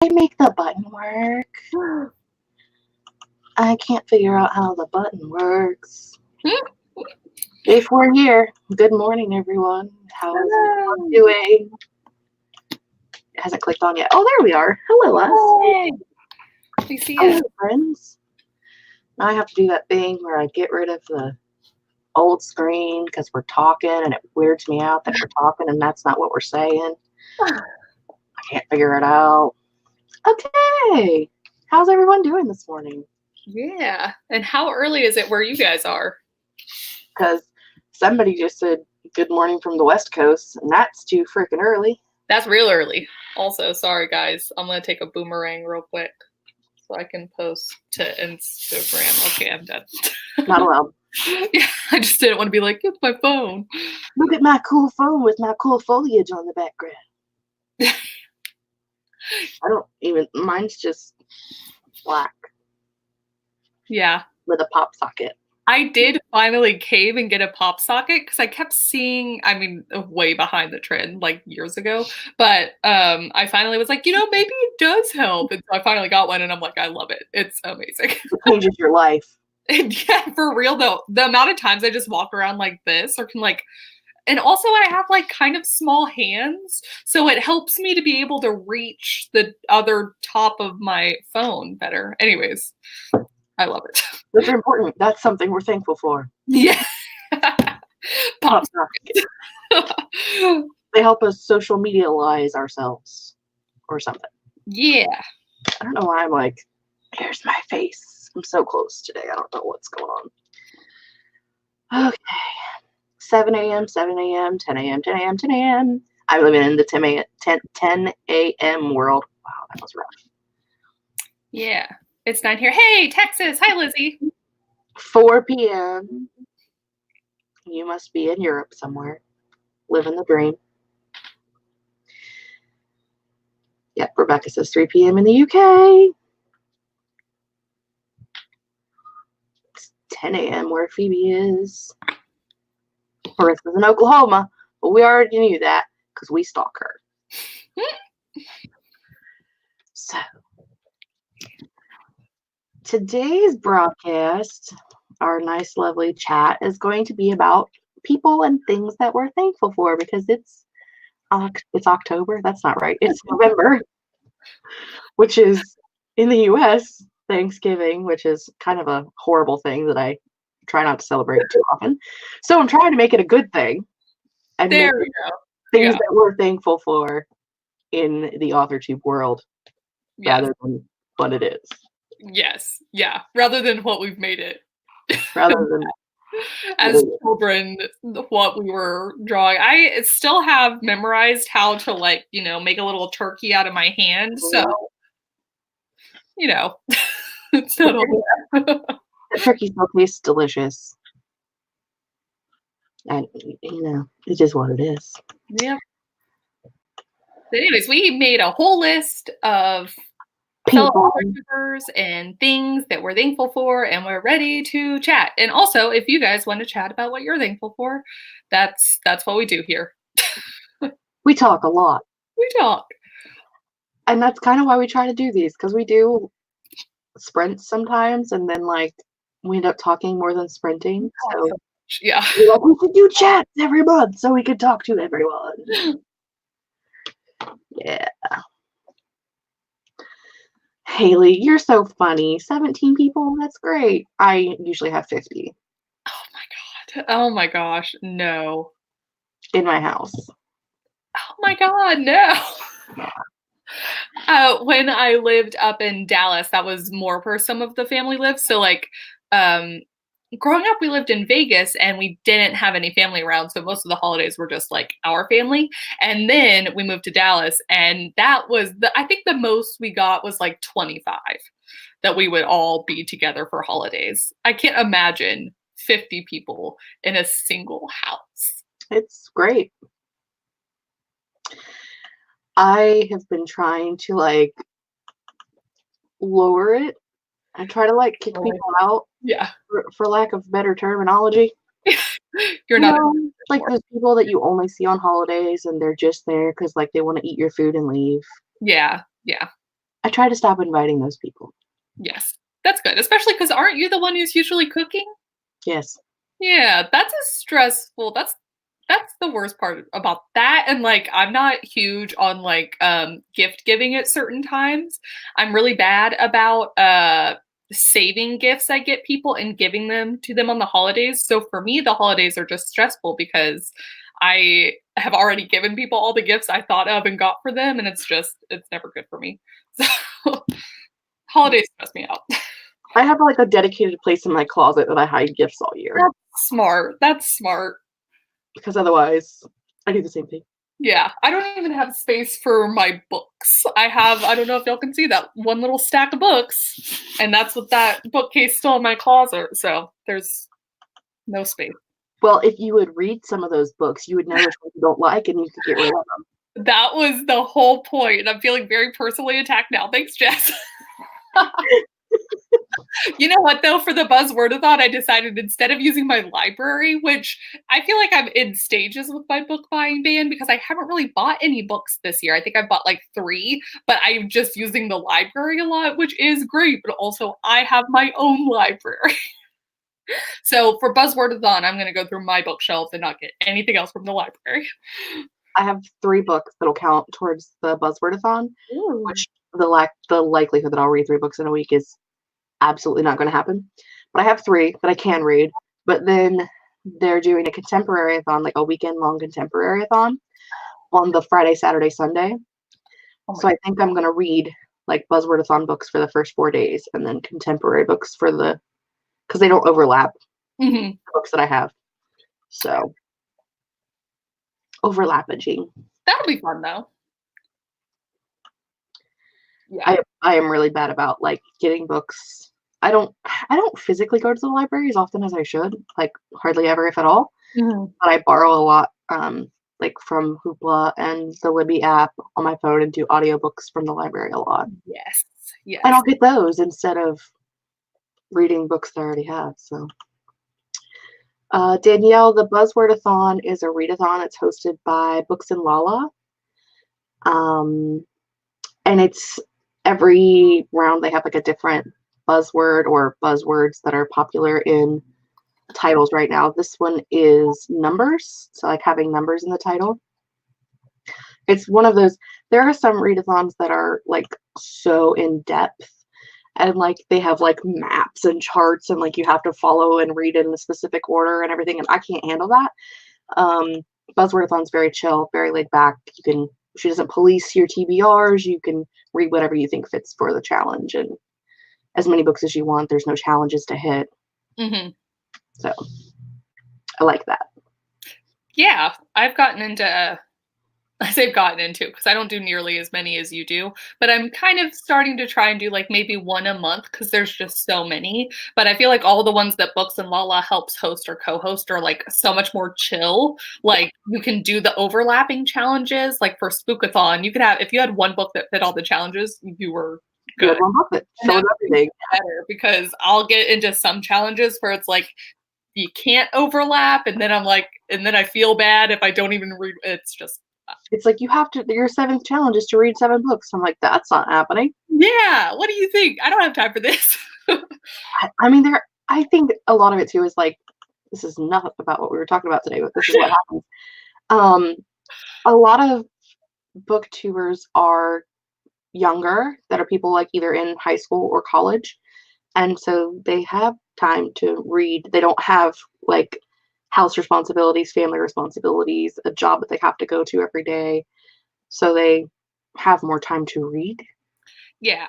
I make the button work. I can't figure out how the button works. If we're here, good morning, everyone. How's everyone doing? It hasn't clicked on yet. Oh, there we are. Hello, us. Hey. We see Hello, you. friends. Now I have to do that thing where I get rid of the old screen because we're talking and it weirds me out that we're talking and that's not what we're saying. I can't figure it out. Okay. How's everyone doing this morning? Yeah. And how early is it where you guys are? Because somebody just said good morning from the West Coast, and that's too freaking early. That's real early. Also, sorry guys, I'm gonna take a boomerang real quick so I can post to Instagram. Okay, I'm done. Not allowed. Yeah, I just didn't want to be like, it's my phone. Look at my cool phone with my cool foliage on the background. I don't even, mine's just black. Yeah. With a pop socket. I did finally cave and get a pop socket because I kept seeing, I mean, way behind the trend like years ago, but I finally was like, maybe it does help. And so I finally got one and I'm like, I love it. It's amazing. It changes your life. And yeah, for real though, the amount of times I just walk around like this or can like, and also I have like kind of small hands, so it helps me to be able to reach the other top of my phone better. Anyways, I love it. Those are important. That's something we're thankful for. Yeah. Pop sockets. They help us social medialize ourselves or something. Yeah. I don't know why I'm like, here's my face. I'm so close today. I don't know what's going on. Okay. 7 a.m., 7 a.m., 10 a.m., 10 a.m., 10 a.m. I'm living in the 10 a.m. world. Wow, that was rough. Yeah. It's 9 here. Hey, Texas. Hi, Lizzie. 4 p.m. You must be in Europe somewhere. Living the dream. Yep, Rebecca says 3 p.m. in the UK. It's 10 a.m. where Phoebe is. Marissa's in Oklahoma, but we already knew that because we stalk her. So, today's broadcast, our nice, lovely chat, is going to be about people and things that we're thankful for because it's October. That's not right. It's November, which is in the U.S. Thanksgiving, which is kind of a horrible thing that I try not to celebrate too often. So I'm trying to make it a good thing and there we go. Things that we're thankful for in the Authortube world rather than what it is. Yes. Yeah. Rather than what we've made it. Rather than as children, what we were drawing. I still have memorized how to make a little turkey out of my hand. So, it's not all that. The turkey still tastes delicious. And, it is what it is. Yeah. But anyways, we made a whole list of people and things that we're thankful for, and we're ready to chat. And also, if you guys want to chat about what you're thankful for, that's what we do here. We talk a lot. We talk. And that's kind of why we try to do these, because we do sprints sometimes, and then we end up talking more than sprinting. So yeah, we should do chats every month so we could talk to everyone. Yeah. Haley, you're so funny. 17 people? That's great. I usually have 50. Oh my God. Oh my gosh. No. In my house. Oh my God, no. When I lived up in Dallas, that was more where some of the family lived. So growing up, we lived in Vegas and we didn't have any family around. So most of the holidays were just our family. And then we moved to Dallas, and that was I think the most we got was 25 that we would all be together for holidays. I can't imagine 50 people in a single house. It's great. I have been trying to lower it. I try to kick people out. Yeah. For lack of better terminology. You're not those people that you only see on holidays and they're just there because they want to eat your food and leave. Yeah. Yeah. Mm-hmm. I try to stop inviting those people. Yes, that's good, especially because aren't you the one who's usually cooking? Yes. Yeah, that's a stressful that's the worst part about that, and, like, I'm not huge on, like, gift giving at certain times. I'm really bad about, saving gifts I get people and giving them to them on the holidays, so for me, the holidays are just stressful because I have already given people all the gifts I thought of and got for them, and it's never good for me. So, holidays stress me out. I have like a dedicated place in my closet that I hide gifts all year. That's smart, that's smart. Because otherwise, I do the same thing. Yeah, I don't even have space for my books. I don't know if y'all can see that one little stack of books, and that's what that bookcase still in my closet, so there's no space. Well, if you would read some of those books, you would know which ones you don't like and you could get rid of them. That was the whole point, and I'm feeling very personally attacked now. Thanks, Jess. You know what, though? For the Buzzwordathon, I decided instead of using my library, which I feel like I'm in stages with my book buying ban because I haven't really bought any books this year. I think I've bought like 3, but I'm just using the library a lot, which is great, but also I have my own library. So for Buzzwordathon, I'm going to go through my bookshelf and not get anything else from the library. I have 3 books that'll count towards the Buzzwordathon, which the likelihood that I'll read 3 books in a week is absolutely not going to happen. But I have 3 that I can read. But then they're doing a contemporary-a-thon, like a weekend-long contemporary-a-thon on the Friday, Saturday, Sunday. So I think I'm going to read like Buzzwordathon books for the first 4 days and then contemporary books for because they don't overlap the books that I have. So overlapping. That'll be fun, though. Yeah. I am really bad about like getting books. I don't physically go to the library as often as I should, like hardly ever, if at all. But I borrow a lot, like from Hoopla and the Libby app on my phone and do audiobooks from the library a lot. Yes. Yes. And I'll get those instead of reading books that I already have. So Danielle, the Buzzwordathon is a readathon. It's hosted by Books and Lala. And it's every round they have like a different buzzword or buzzwords that are popular in titles right now. This one is numbers, so like having numbers in the title. It's one of those, there are some readathons that are like so in depth and like they have like maps and charts and like you have to follow and read in a specific order and everything, and I can't handle that. Buzzwordathon's very chill, very laid back. She doesn't police your TBRs. You can read whatever you think fits for the challenge and as many books as you want. There's no challenges to hit. So I like that. Yeah, I've gotten into, I say gotten into because I don't do nearly as many as you do, but I'm kind of starting to try and do like maybe one a month because there's just so many. But I feel like all the ones that Books and Lala helps host or co-host are like so much more chill. Like you can do the overlapping challenges. Like for Spookathon, you could have, if you had one book that fit all the challenges, you were good. So everything better because I'll get into some challenges where it's like you can't overlap, and then I'm like, and then I feel bad if I don't even read. It's like you have to. Your 7th challenge is to read 7 books. I'm like, that's not happening. Yeah, what do you think? I don't have time for this. I mean, I think a lot of it too is like, this is not about what we were talking about today, but this is what happens. A lot of booktubers are younger, that are people like either in high school or college, and so they have time to read. They don't have like house responsibilities, family responsibilities, a job that they have to go to every day, so they have more time to read. Yeah.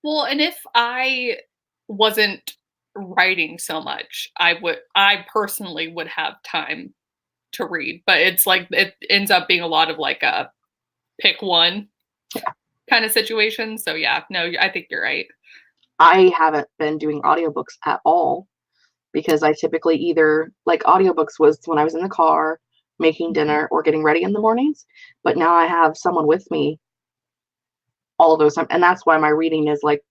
Well, and if I wasn't writing so much, I personally would have time to read, but it's like it ends up being a lot of like a pick one kind of situation. So yeah, no, I think you're right. I haven't been doing audiobooks at all because I typically either, like, audiobooks was when I was in the car making dinner or getting ready in the mornings, but now I have someone with me all of those times, and that's why my reading is like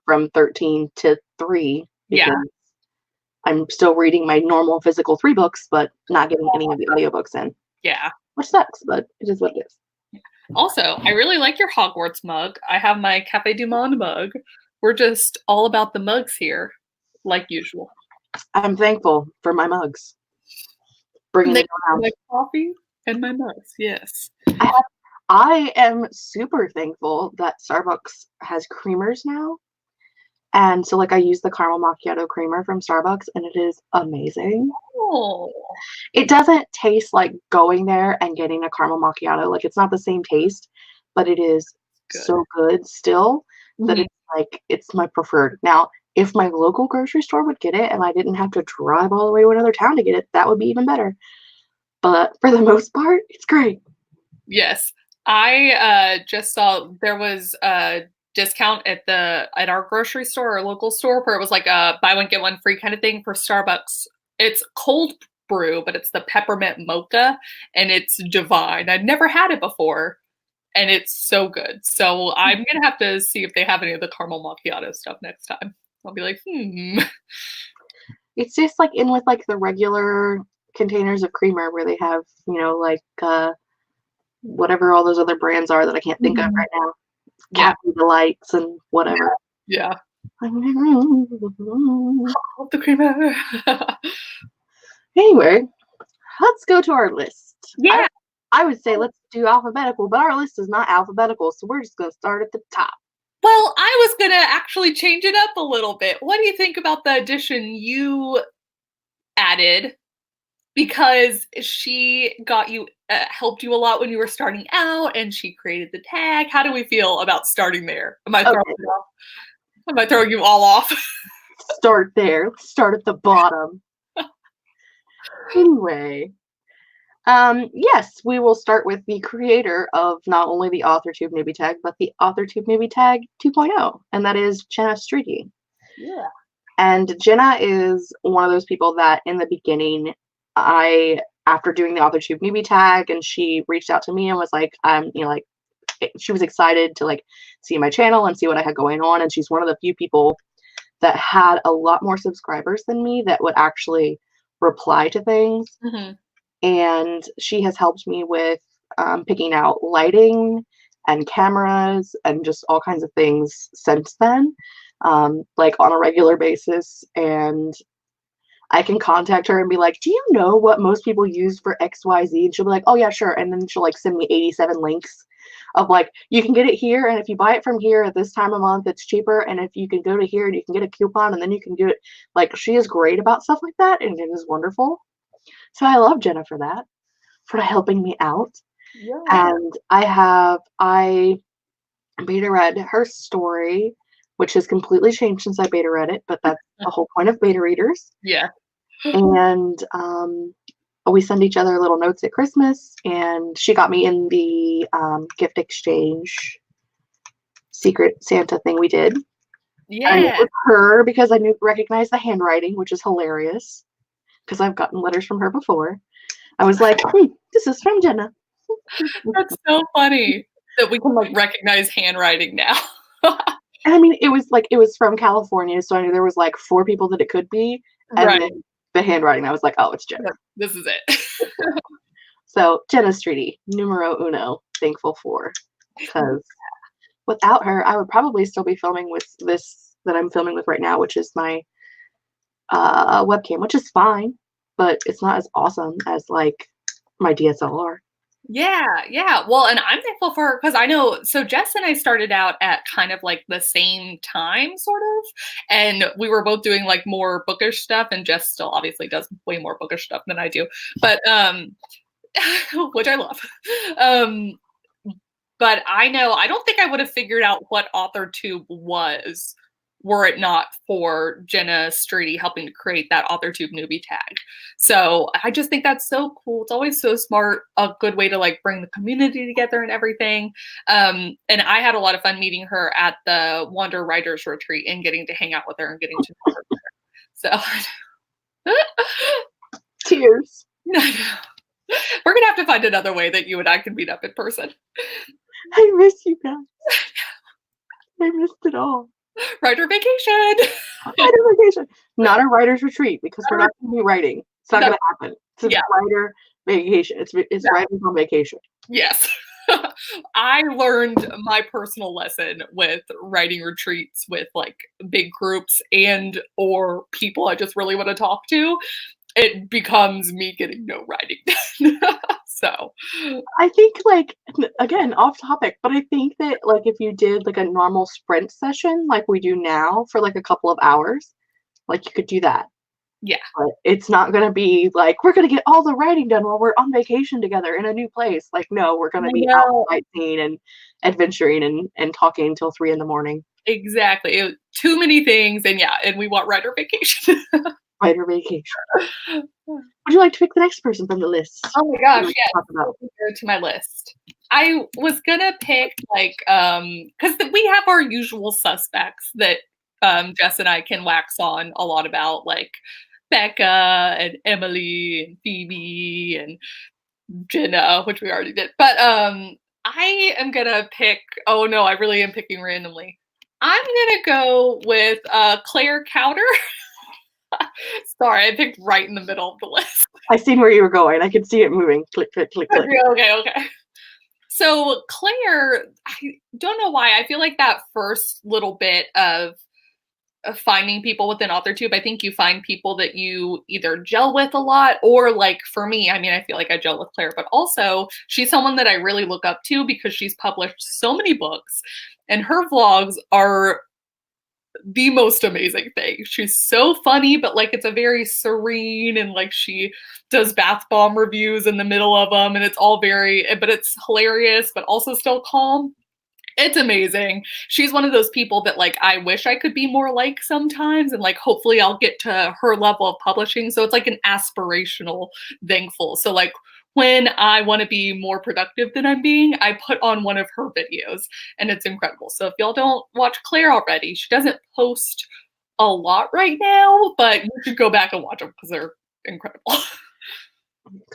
from 13 to 3 because I'm still reading my normal physical 3 books, but not getting any of the audiobooks in. Yeah. Which sucks, but it is what it is. Also, I really like your Hogwarts mug. I have my Cafe du Monde mug. We're just all about the mugs here, like usual. I'm thankful for my mugs. Bringing They it around. my coffee and my mugs, yes. I am super thankful that Starbucks has creamers now. And so like I use the caramel macchiato creamer from Starbucks and it is amazing. Oh, It doesn't taste like going there and getting a caramel macchiato. Like it's not the same taste, but it is good. so good still that Mhm. it's like it's my preferred. Now, if my local grocery store would get it and I didn't have to drive all the way to another town to get it, that would be even better. But for the most part, it's great. Yes. I just saw there was a discount at our grocery store or local store where it was like a buy one get one free kind of thing for Starbucks. It's cold brew, but it's the peppermint mocha and it's divine. I'd never had it before and it's so good. So I'm gonna have to see if they have any of the caramel macchiato stuff next time. I'll be like, It's just like in with like the regular containers of creamer where they have, like whatever all those other brands are that I can't think of right now. Yeah. Cafe Delights and whatever. Yeah. The creamer. Anyway, let's go to our list. Yeah. I would say let's do alphabetical, but our list is not alphabetical, so we're just going to start at the top. Well, I was going to actually change it up a little bit. What do you think about the addition you added? Because she got you, helped you a lot when you were starting out, and she created the tag. How do we feel about starting there? Am I throwing you off? Am I throwing you all off? Start there. Let's start at the bottom. Anyway, yes, we will start with the creator of not only the Authortube newbie tag, but the Authortube newbie tag 2.0, and that is Jenna Streety. Yeah. And Jenna is one of those people that in the beginning, after doing the Authortube newbie tag, and she reached out to me and was like, she was excited to like see my channel and see what I had going on. And she's one of the few people that had a lot more subscribers than me that would actually reply to things. Mm-hmm. And she has helped me with picking out lighting and cameras and just all kinds of things since then, like on a regular basis. And I can contact her and be like, do you know what most people use for XYZ? And she'll be like, oh yeah, sure. And then she'll like send me 87 links of like, you can get it here. And if you buy it from here at this time of month, it's cheaper. And if you can go to here and you can get a coupon and then you can do it. Like she is great about stuff like that. And it is wonderful. So I love Jenna for that, for helping me out. Yeah. And I beta read her story, which has completely changed since I beta read it, but that's the whole point of beta readers. Yeah. And we send each other little notes at Christmas, and she got me in the gift exchange secret Santa thing we did. Yeah. And it was her because I recognized the handwriting, which is hilarious because I've gotten letters from her before. I was like, this is from Jenna. That's so funny that we can like recognize handwriting now. And I mean, it was from California, so I knew there was like 4 people that it could be, and Right. then the handwriting, I was like, oh, it's Jenna. This is it. So Jenna Streety, numero uno, thankful for, because without her, I would probably still be filming with this that I'm filming with right now, which is my webcam, which is fine, but it's not as awesome as like my DSLR. Yeah. Well, and I'm thankful for her because I know, so Jess and I started out at kind of like the same time, sort of, and we were both doing like more bookish stuff, and Jess still obviously does way more bookish stuff than I do, but which I love. But I know, I don't think I would have figured out what Authortube was were it not for Jenna Streety helping to create that Authortube newbie tag. So I just think that's so cool. It's always so smart, a good way to like bring the community together and everything. And I had a lot of fun meeting her at the Wander Writers Retreat and getting to hang out with her and getting to know her. So Tears. We're gonna have to find another way that you and I can meet up in person. I miss you guys. I missed it all. Writer vacation. Writer vacation. Not a writer's retreat because we're not going to be writing. It's not going to happen. It's a writer vacation. It's writers on vacation. Yes. I learned my personal lesson with writing retreats with like big groups and or people I just really want to talk to. It becomes me getting no writing done. So I think like again off topic, but I think that like if you did like a normal sprint session like we do now for like a couple of hours, like you could do that. yeah. But it's not gonna be like we're gonna get all the writing done while we're on vacation together in a new place. Like no, we're gonna I be out know. sightseeing and adventuring and talking until 3 a.m. Exactly. Too many things and yeah, and we want writer vacation. Writer vacation. Would you like to pick the next person from the list? Oh my gosh, Like yes. talk about? Go to my list. I was gonna pick like because we have our usual suspects that Jess and I can wax on a lot about, like Becca and Emily and Phoebe and Jenna, which we already did. But I am gonna pick. Oh no, I really am picking randomly. I'm gonna go with Claire Cowder. Sorry, I picked right in the middle of the list. I seen where you were going. I could see it moving. Click, click, click, click. Okay. So Claire, I don't know why. I feel like that first little bit of finding people within Authortube, I think you find people that you either gel with a lot or like for me, I mean, I feel like I gel with Claire, but also she's someone that I really look up to because she's published so many books and her vlogs are the most amazing thing. She's so funny, but like it's a very serene and like she does bath bomb reviews in the middle of them and it's all very, but it's hilarious, but also still calm. It's amazing. She's one of those people that like I wish I could be more like sometimes and like hopefully I'll get to her level of publishing. So it's like an aspirational thankful. So like when I want to be more productive than I'm being, I put on one of her videos and it's incredible. So if y'all don't watch Claire already, she doesn't post a lot right now, but you should go back and watch them because they're incredible.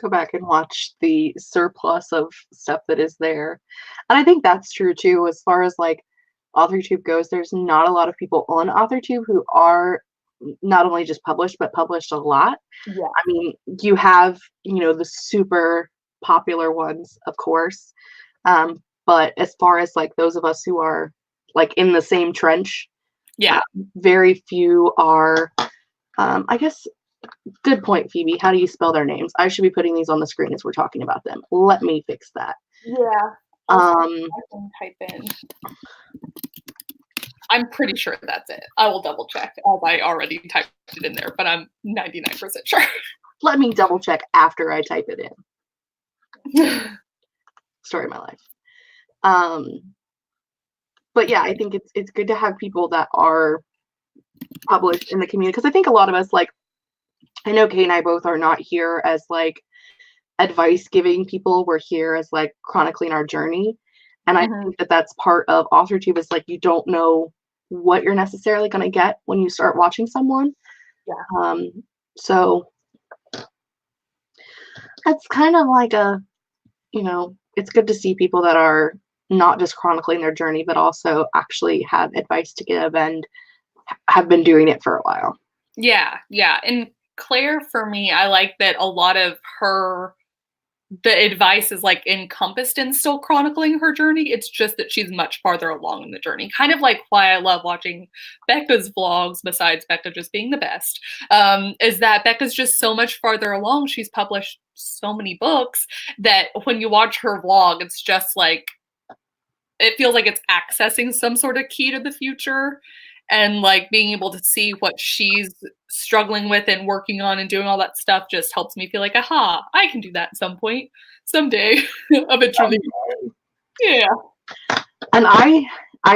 Go back and watch the surplus of stuff that is there. And I think that's true too, as far as like AuthorTube goes. There's not a lot of people on AuthorTube who are not only just published, but published a lot. Yeah. I mean, you have, the super popular ones, of course. But as far as like those of us who are like in the same trench, Yeah. very few are, I guess. Good point, Phoebe. How do you spell their names? I should be putting these on the screen as we're talking about them. Let me fix that. Yeah. I can type in. I'm pretty sure that's it. I will double check as I already typed it in there, but I'm 99% sure. Let me double check after I type it in. Story of my life. But yeah, I think it's good to have people that are published in the community because I think a lot of us like. I know Kate and I both are not here as like advice giving people. We're here as like chronicling our journey. And I think that that's part of AuthorTube is like you don't know what you're necessarily going to get when you start watching someone. Yeah. So that's kind of like it's good to see people that are not just chronicling their journey, but also actually have advice to give and have been doing it for a while. Yeah. And Claire, for me, I like that a lot of the advice is like encompassed in still chronicling her journey. It's just that she's much farther along in the journey. Kind of like why I love watching Becca's vlogs, besides Becca just being the best, is that Becca's just so much farther along. She's published so many books that when you watch her vlog, it's just like, it feels like it's accessing some sort of key to the future. And like being able to see what she's struggling with and working on and doing all that stuff just helps me feel like, aha, I can do that at some point, someday, eventually. Yeah. And I'm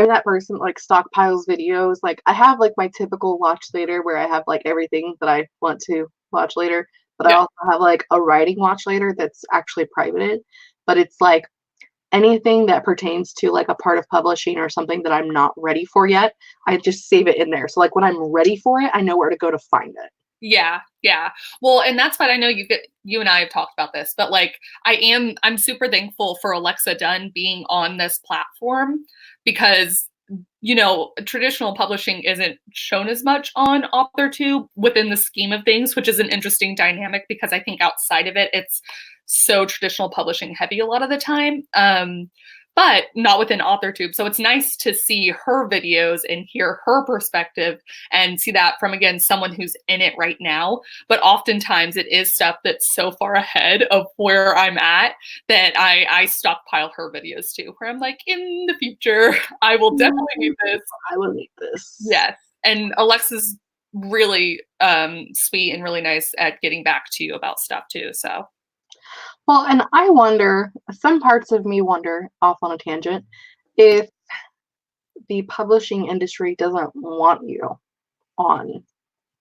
that person that, like stockpiles videos. Like I have like my typical watch later where I have like everything that I want to watch later, but I also have like a writing watch later that's actually privated. But it's like anything that pertains to like a part of publishing or something that I'm not ready for yet, I just save it in there. So like when I'm ready for it, I know where to go to find it. Yeah. Well, and that's what I know you and I have talked about this, but like I'm super thankful for Alexa Dunn being on this platform because traditional publishing isn't shown as much on AuthorTube within the scheme of things, which is an interesting dynamic because I think outside of it, it's so traditional publishing heavy a lot of the time. But not within Authortube. So it's nice to see her videos and hear her perspective and see that from, again, someone who's in it right now. But oftentimes it is stuff that's so far ahead of where I'm at that I stockpile her videos too, where I'm like, in the future, I will definitely need this. I will need this. Yes. And Alexa's really sweet and really nice at getting back to you about stuff too. So. Well, and I wonder, some parts of me wonder, off on a tangent, if the publishing industry doesn't want you on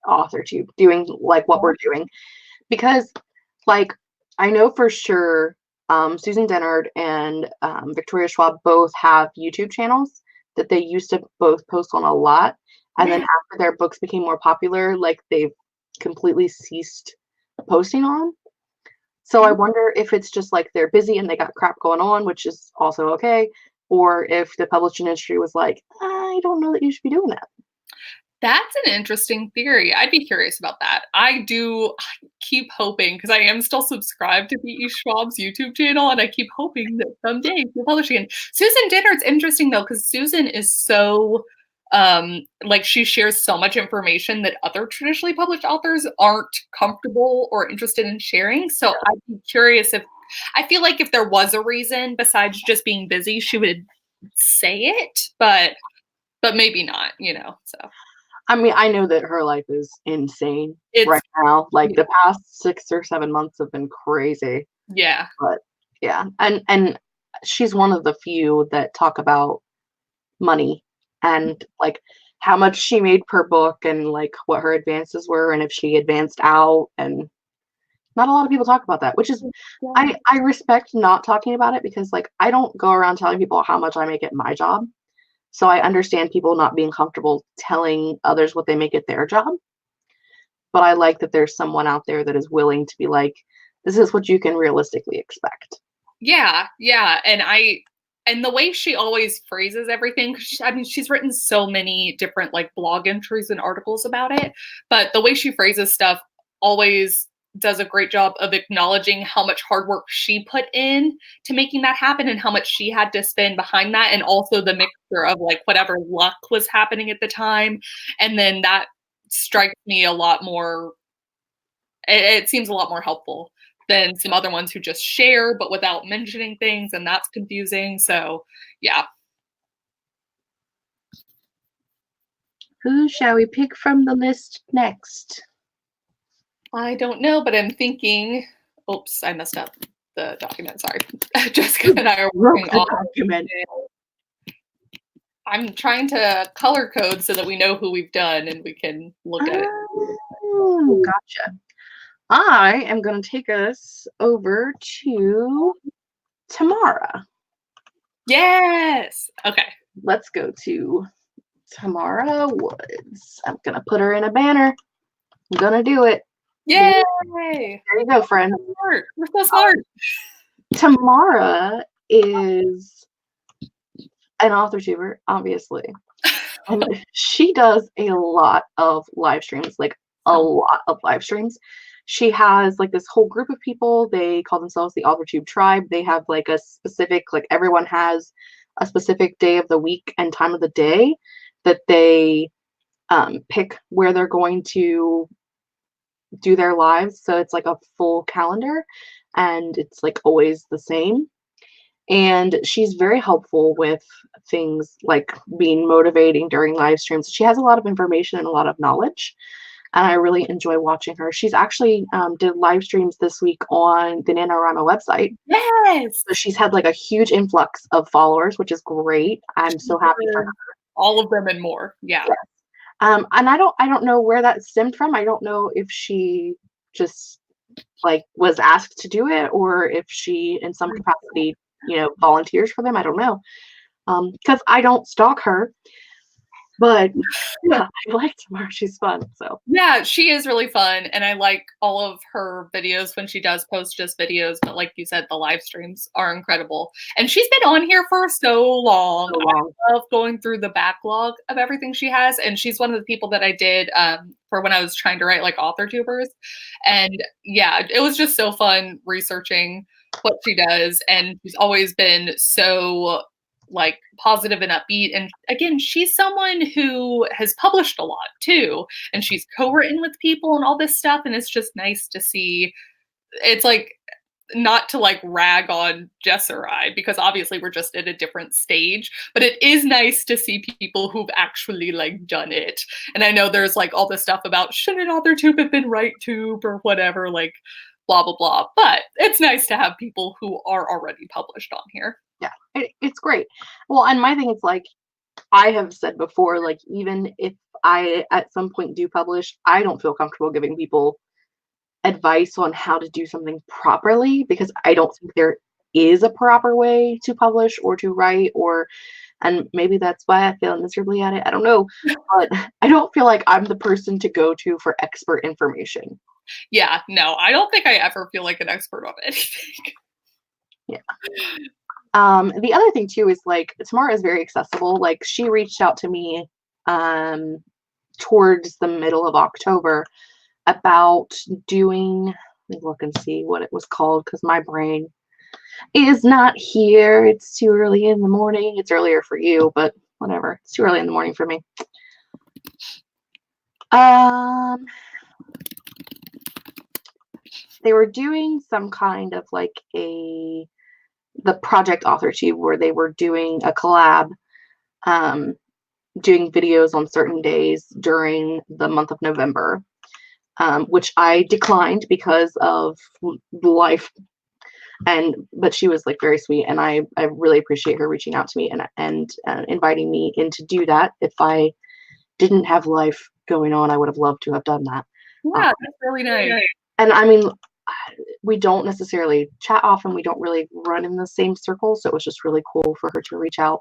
Authortube doing like what we're doing. Because like, I know for sure Susan Dennard and Victoria Schwab both have YouTube channels that they used to both post on a lot. And then after their books became more popular, like they've completely ceased posting on. So I wonder if it's just like they're busy and they got crap going on, which is also okay, or if the publishing industry was like, I don't know that you should be doing that. That's an interesting theory. I'd be curious about that. I keep hoping, because I am still subscribed to B.E. Schwab's YouTube channel, and I keep hoping that someday he'll publish again. Susan Dennard's interesting though, because Susan is so like she shares so much information that other traditionally published authors aren't comfortable or interested in sharing. So I'd be curious I feel like if there was a reason besides just being busy, she would say it, but maybe not, so. I mean, I know that her life is insane right now. Like the past 6 or 7 months have been crazy. Yeah. But yeah. And she's one of the few that talk about money and like how much she made per book and like what her advances were and if she advanced out, and not a lot of people talk about that, which is I respect not talking about it, because like I don't go around telling people how much I make at my job. So I understand people not being comfortable telling others what they make at their job. But I like that there's someone out there that is willing to be like, this is what you can realistically expect. Yeah, yeah. And the way she always phrases everything, I mean, she's written so many different like blog entries and articles about it, but the way she phrases stuff always does a great job of acknowledging how much hard work she put in to making that happen and how much she had to spend behind that, and also the mixture of like whatever luck was happening at the time. And then that strikes me a lot more, it seems a lot more helpful than some other ones who just share but without mentioning things, and that's confusing. So yeah. Who shall we pick from the list next? I don't know, but I'm thinking, oops, I messed up the document. Sorry. Jessica and I are working on the document. I'm trying to color code so that we know who we've done and we can look at it. Gotcha. I am going to take us over to Tamara. Yes. Okay. Let's go to Tamara Woods. I'm going to put her in a banner. I'm going to do it. Yay! There you go, friend. We're so smart. Tamara is an Authortuber, obviously. And she does a lot of live streams, like a lot of live streams. She has like this whole group of people. They call themselves the Authortube tribe. They have like a specific, like everyone has a specific day of the week and time of the day that they pick where they're going to do their lives. So it's like a full calendar and it's like always the same. And she's very helpful with things like being motivating during live streams. She has a lot of information and a lot of knowledge, and I really enjoy watching her. She's actually did live streams this week on the NaNoWriMo website. Yes. So she's had like a huge influx of followers, which is great. I'm so happy for her. All of them and more. Yeah. Yes. And I don't know where that stemmed from. I don't know if she just like was asked to do it or if she in some capacity, volunteers for them. I don't know. Because I don't stalk her. But yeah, I like Tamara. She's fun. So Yeah, she is really fun, and I like all of her videos when she does post just videos, but like you said, the live streams are incredible. And she's been on here for so long. so long. I love going through the backlog of everything she has, and she's one of the people that I did for when I was trying to write like Authortubers. And yeah, it was just so fun researching what she does, and she's always been so like positive and upbeat. And again, she's someone who has published a lot too, and she's co-written with people and all this stuff, and it's just nice to see. It's like, not to like rag on Jess or I, because obviously we're just at a different stage, but it is nice to see people who've actually like done it. And I know there's like all this stuff about should an Authortube have been RightTube or whatever, like blah blah blah, but it's nice to have people who are already published on here. Yeah, it's great. Well, and my thing is like, I have said before, like, even if I at some point do publish, I don't feel comfortable giving people advice on how to do something properly, because I don't think there is a proper way to publish or to write, and maybe that's why I fail miserably at it. I don't know, but I don't feel like I'm the person to go to for expert information. Yeah, no, I don't think I ever feel like an expert on anything. Yeah. The other thing too is like Tamara is very accessible. Like she reached out to me towards the middle of October about doing, let me look and see what it was called, because my brain is not here. It's too early in the morning. It's earlier for you, but whatever. It's too early in the morning for me. They were doing some kind of like the Project Authortube, where they were doing a collab, doing videos on certain days during the month of November, which I declined because of life. But she was like very sweet, and I really appreciate her reaching out to me and inviting me in to do that. If I didn't have life going on, I would have loved to have done that. Yeah, that's really nice. And I mean, we don't necessarily chat often. We don't really run in the same circle, so it was just really cool for her to reach out.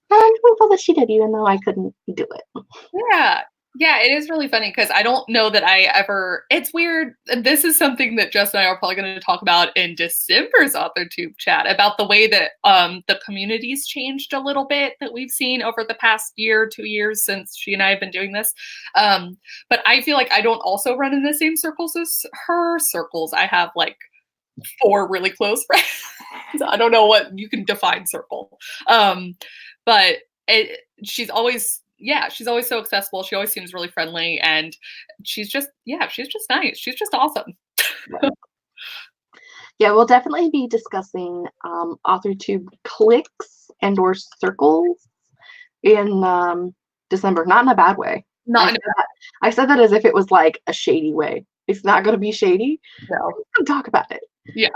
And I'm grateful that she did, even though I couldn't do it. Yeah. Yeah, it is really funny because I don't know that I ever, it's weird. This is something that Jess and I are probably going to talk about in December's Authortube chat, about the way that the community's changed a little bit that we've seen over the past year, 2 years since she and I have been doing this. But I feel like I don't also run in the same circles as her circles. I have like 4 really close friends. I don't know what you can define circle. But she's always so accessible. She always seems really friendly, and she's just nice. She's just awesome. Yeah, we'll definitely be discussing Authortube cliques and or circles in December. Not in a bad way. I said that as if it was like a shady way. It's not going to be shady. No. We'll talk about it. Yeah.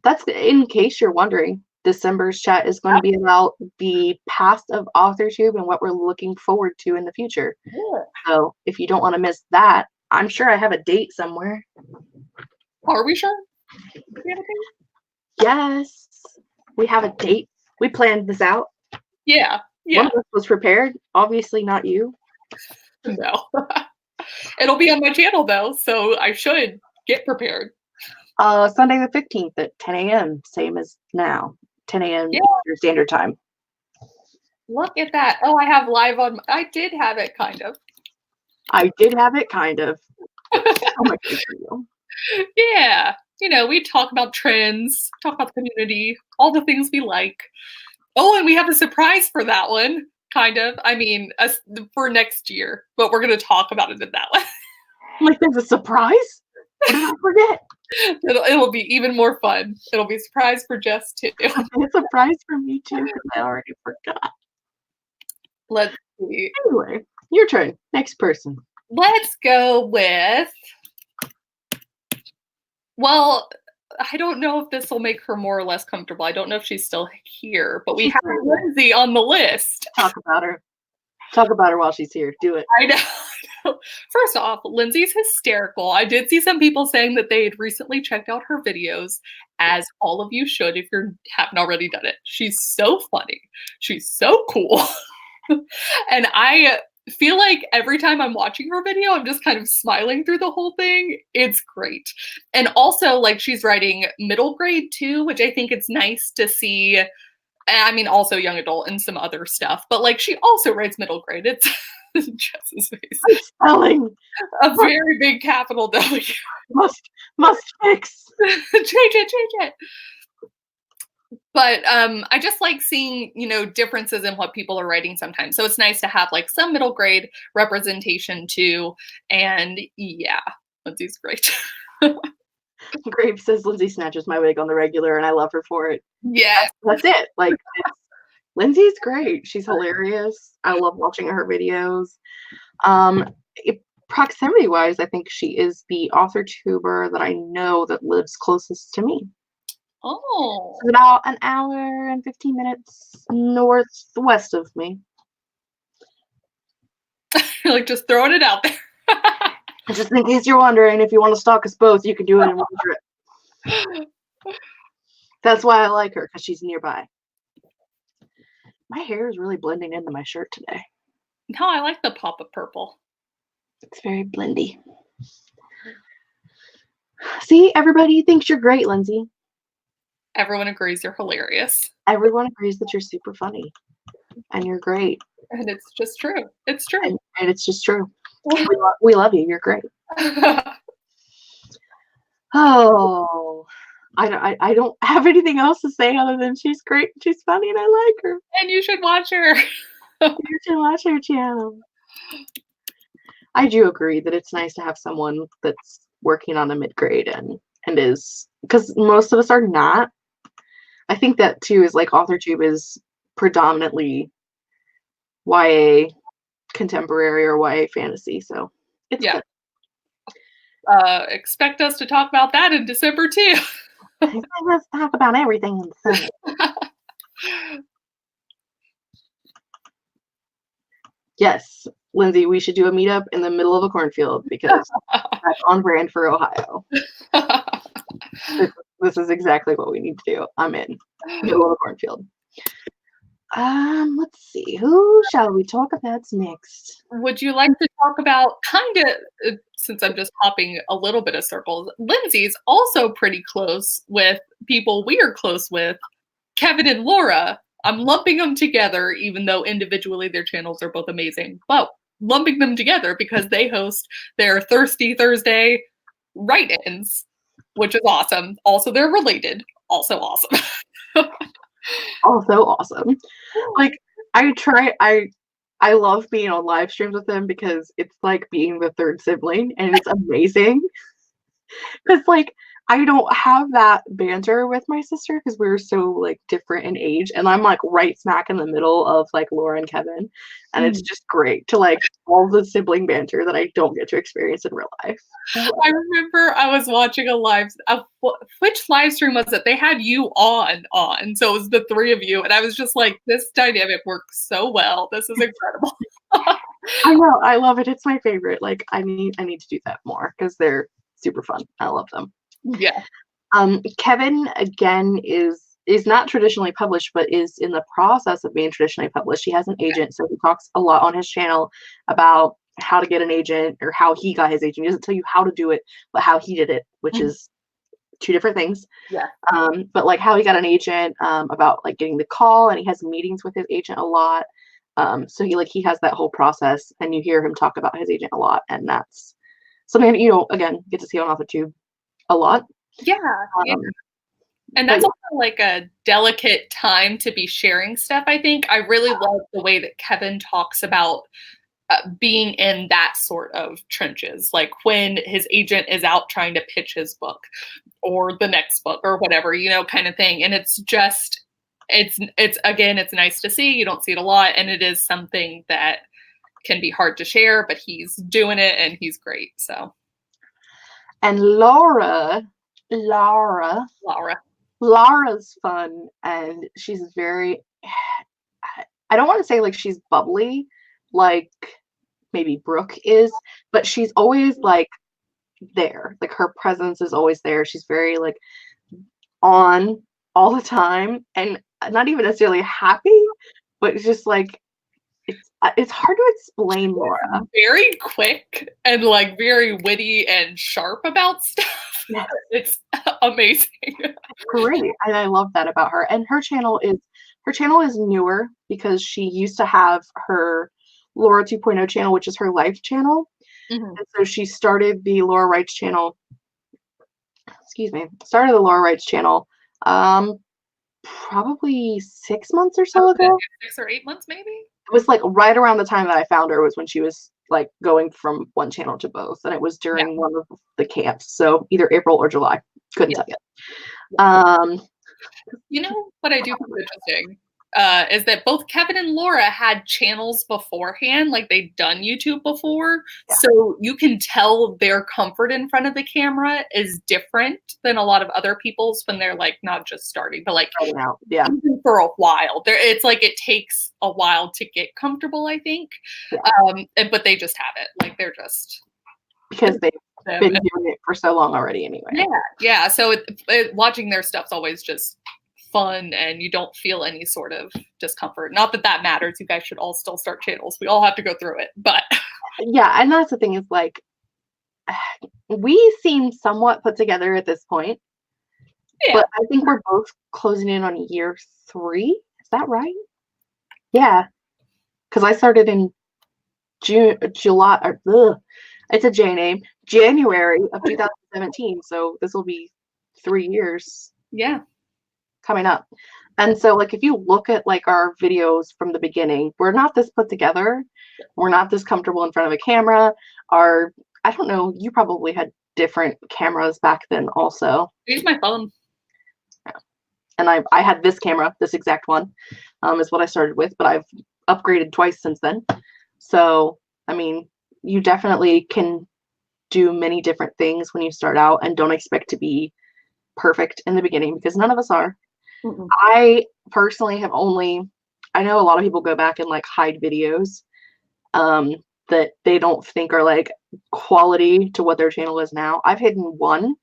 That's in case you're wondering. December's chat is going to be about the past of Authortube and what we're looking forward to in the future. Yeah. So if you don't want to miss that, I'm sure I have a date somewhere. Are we sure? Yes, we have a date. We planned this out. Yeah. One of us was prepared. Obviously not you. No. It'll be on my channel though, so I should get prepared. Sunday the 15th at 10 a.m. Same as now. 10 a.m. Standard Time. Look at that. Oh, I have live on. I did have it kind of. I did have it kind of. So much good for you. Yeah. You know, we talk about trends, talk about the community, all the things we like. Oh, and we have a surprise for that one, kind of. I mean, for next year, but we're going to talk about it in that one. Like, there's a surprise? What did I forget? It'll be even more fun. It'll be a surprise for Jess too. It's a surprise for me too, because I already forgot. Let's see. Anyway, your turn. Next person. Let's go with. Well, I don't know if this will make her more or less comfortable. I don't know if she's still here, but we have Lindsay on the list. Talk about her. Talk about her while she's here. Do it. I know. First off, Lindsay's hysterical. I did see some people saying that they had recently checked out her videos, as all of you should if you haven't already done it. She's so funny. She's so cool. And I feel like every time I'm watching her video, I'm just kind of smiling through the whole thing. It's great. And also, like, she's writing middle grade too, which I think it's nice to see. I mean, also young adult and some other stuff, but like she also writes middle grade. It's Jess's face. Spelling. A very big capital W. Must fix. Change it. But I just like seeing, differences in what people are writing sometimes. So it's nice to have like some middle grade representation too. And yeah, Lindsay's great. Grape says Lindsay snatches my wig on the regular, and I love her for it. Yes. That's it. Like, Lindsay's great. She's hilarious. I love watching her videos. Proximity wise, I think she is the Authortuber that I know that lives closest to me. Oh. It's about an hour and 15 minutes northwest of me. You're like just throwing it out there. Just in case you're wondering, if you want to stalk us both, you can do it in one trip. That's why I like her, because she's nearby. My hair is really blending into my shirt today. No, I like the pop of purple. It's very blendy. See, everybody thinks you're great, Lindsay. Everyone agrees you're hilarious. Everyone agrees that you're super funny. And you're great. And it's just true. It's true. And it's just true. We love you. You're great. Oh, I don't have anything else to say other than she's great. She's funny and I like her. And you should watch her. You should watch her channel. I do agree that it's nice to have someone that's working on a mid-grade and is, because most of us are not. I think that too is like Authortube is predominantly YA contemporary or YA fantasy, so it's good. Expect us to talk about that in December too. Let's talk about everything in December. Yes, Lindsay, we should do a meetup in the middle of a cornfield because that's on brand for Ohio. This is exactly what we need to do. I'm in. Middle of a cornfield. Let's see. Who shall we talk about next? Would you like to talk about since I'm just hopping a little bit of circles, Lindsay's also pretty close with people we are close with, Kevin and Laura. I'm lumping them together, even though individually their channels are both amazing. But lumping them together because they host their Thirsty Thursday write-ins, which is awesome. Also, they're related. Also awesome. Also awesome. Like, I love being on live streams with them because it's like being the third sibling, and it's amazing. Because like I don't have that banter with my sister because we're so like different in age, and I'm like right smack in the middle of like Laura and Kevin, and it's just great to like all the sibling banter that I don't get to experience in real life. I remember I was watching which live stream was it? They had you on, so it was the three of you, and I was just like, this dynamic works so well. This is incredible. I know, I love it. It's my favorite. Like I need to do that more because they're super fun. I love them. Yeah. Kevin again is not traditionally published, but is in the process of being traditionally published. He has an agent, so he talks a lot on his channel about how to get an agent or how he got his agent. He doesn't tell you how to do it, but how he did it, which is two different things. Yeah. But like how he got an agent, about like getting the call, and he has meetings with his agent a lot. So he has that whole process, and you hear him talk about his agent a lot, and that's something that you don't again get to see on Authortube a lot. Yeah. And that's also like a delicate time to be sharing stuff, I think. I really love the way that Kevin talks about being in that sort of trenches, like when his agent is out trying to pitch his book or the next book or whatever, kind of thing. And it's just, it's nice to see. You don't see it a lot. And it is something that can be hard to share, but he's doing it and he's great. So. And Laura's fun, and she's very, I don't want to say like she's bubbly like maybe Brooke is, but she's always like there. Like her presence is always there. She's very like on all the time, and not even necessarily happy, but it's just like it's hard to explain Laura. Very quick and like very witty and sharp about stuff. Yes. It's amazing. It's great. And I love that about her. And her channel is newer because she used to have her Laura 2.0 channel, which is her life channel. Mhm. And so she started the Laura Writes channel. Started the Laura Writes channel probably 6 months or so ago. 6 or 8 months, maybe? It was like right around the time that I found her was when she was like going from one channel to both. And it was during one of the camps. So either April or July. Couldn't tell you. You know what I do think is interesting is that both Kevin and Laura had channels beforehand, like they'd done YouTube before. Yeah. So you can tell their comfort in front of the camera is different than a lot of other people's when they're like not just starting, but like out. Yeah. even for a while. It's like it takes a while to get comfortable, I think. Yeah. But they just have it. Like they're just because they've been doing it for so long already anyway. Yeah. So watching their stuff's always just fun, and you don't feel any sort of discomfort. Not that that matters. You guys should all still start channels. We all have to go through it, but yeah. And that's the thing is like, we seem somewhat put together at this point, but I think we're both closing in on year 3. Is that right? Yeah. Because I started in July, it's a J name, January of 2017. So this will be 3 years. Yeah. Coming up. And so like if you look at like our videos from the beginning, we're not this put together. We're not this comfortable in front of a camera. I don't know, you probably had different cameras back then also. I use my phone. Yeah. And I had this camera, this exact one, is what I started with, but I've upgraded twice since then. So I mean, you definitely can do many different things when you start out, and don't expect to be perfect in the beginning because none of us are. Mm-mm. I personally have I know a lot of people go back and like hide videos that they don't think are like quality to what their channel is now. I've hidden one,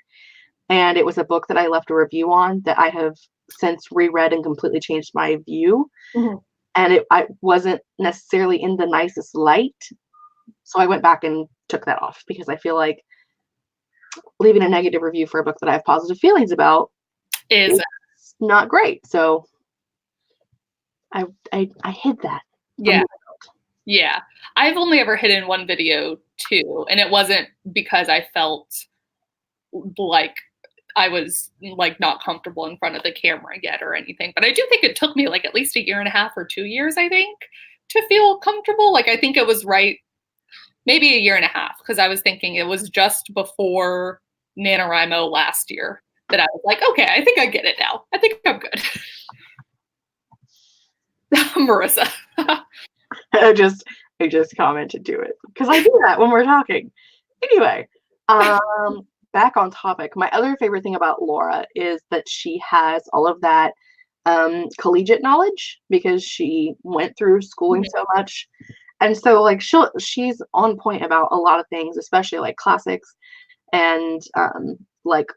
and it was a book that I left a review on that I have since reread and completely changed my view. Mm-hmm. And I wasn't necessarily in the nicest light. So I went back and took that off because I feel like leaving a negative review for a book that I have positive feelings about is not great. So I hid that. Yeah. Yeah. I've only ever hidden one video too. And it wasn't because I felt like I was like not comfortable in front of the camera yet or anything. But I do think it took me like at least 1.5 years or 2 years, I think, to feel comfortable. Like I think it was right, maybe 1.5 years, because I was thinking it was just before NaNoWriMo last year that I was like, okay, I think I get it now. I think I'm good. Marissa. I just commented to it because I do that when we're talking. Anyway, back on topic. My other favorite thing about Laura is that she has all of that collegiate knowledge because she went through schooling so much. And so like she's on point about a lot of things, especially like classics and like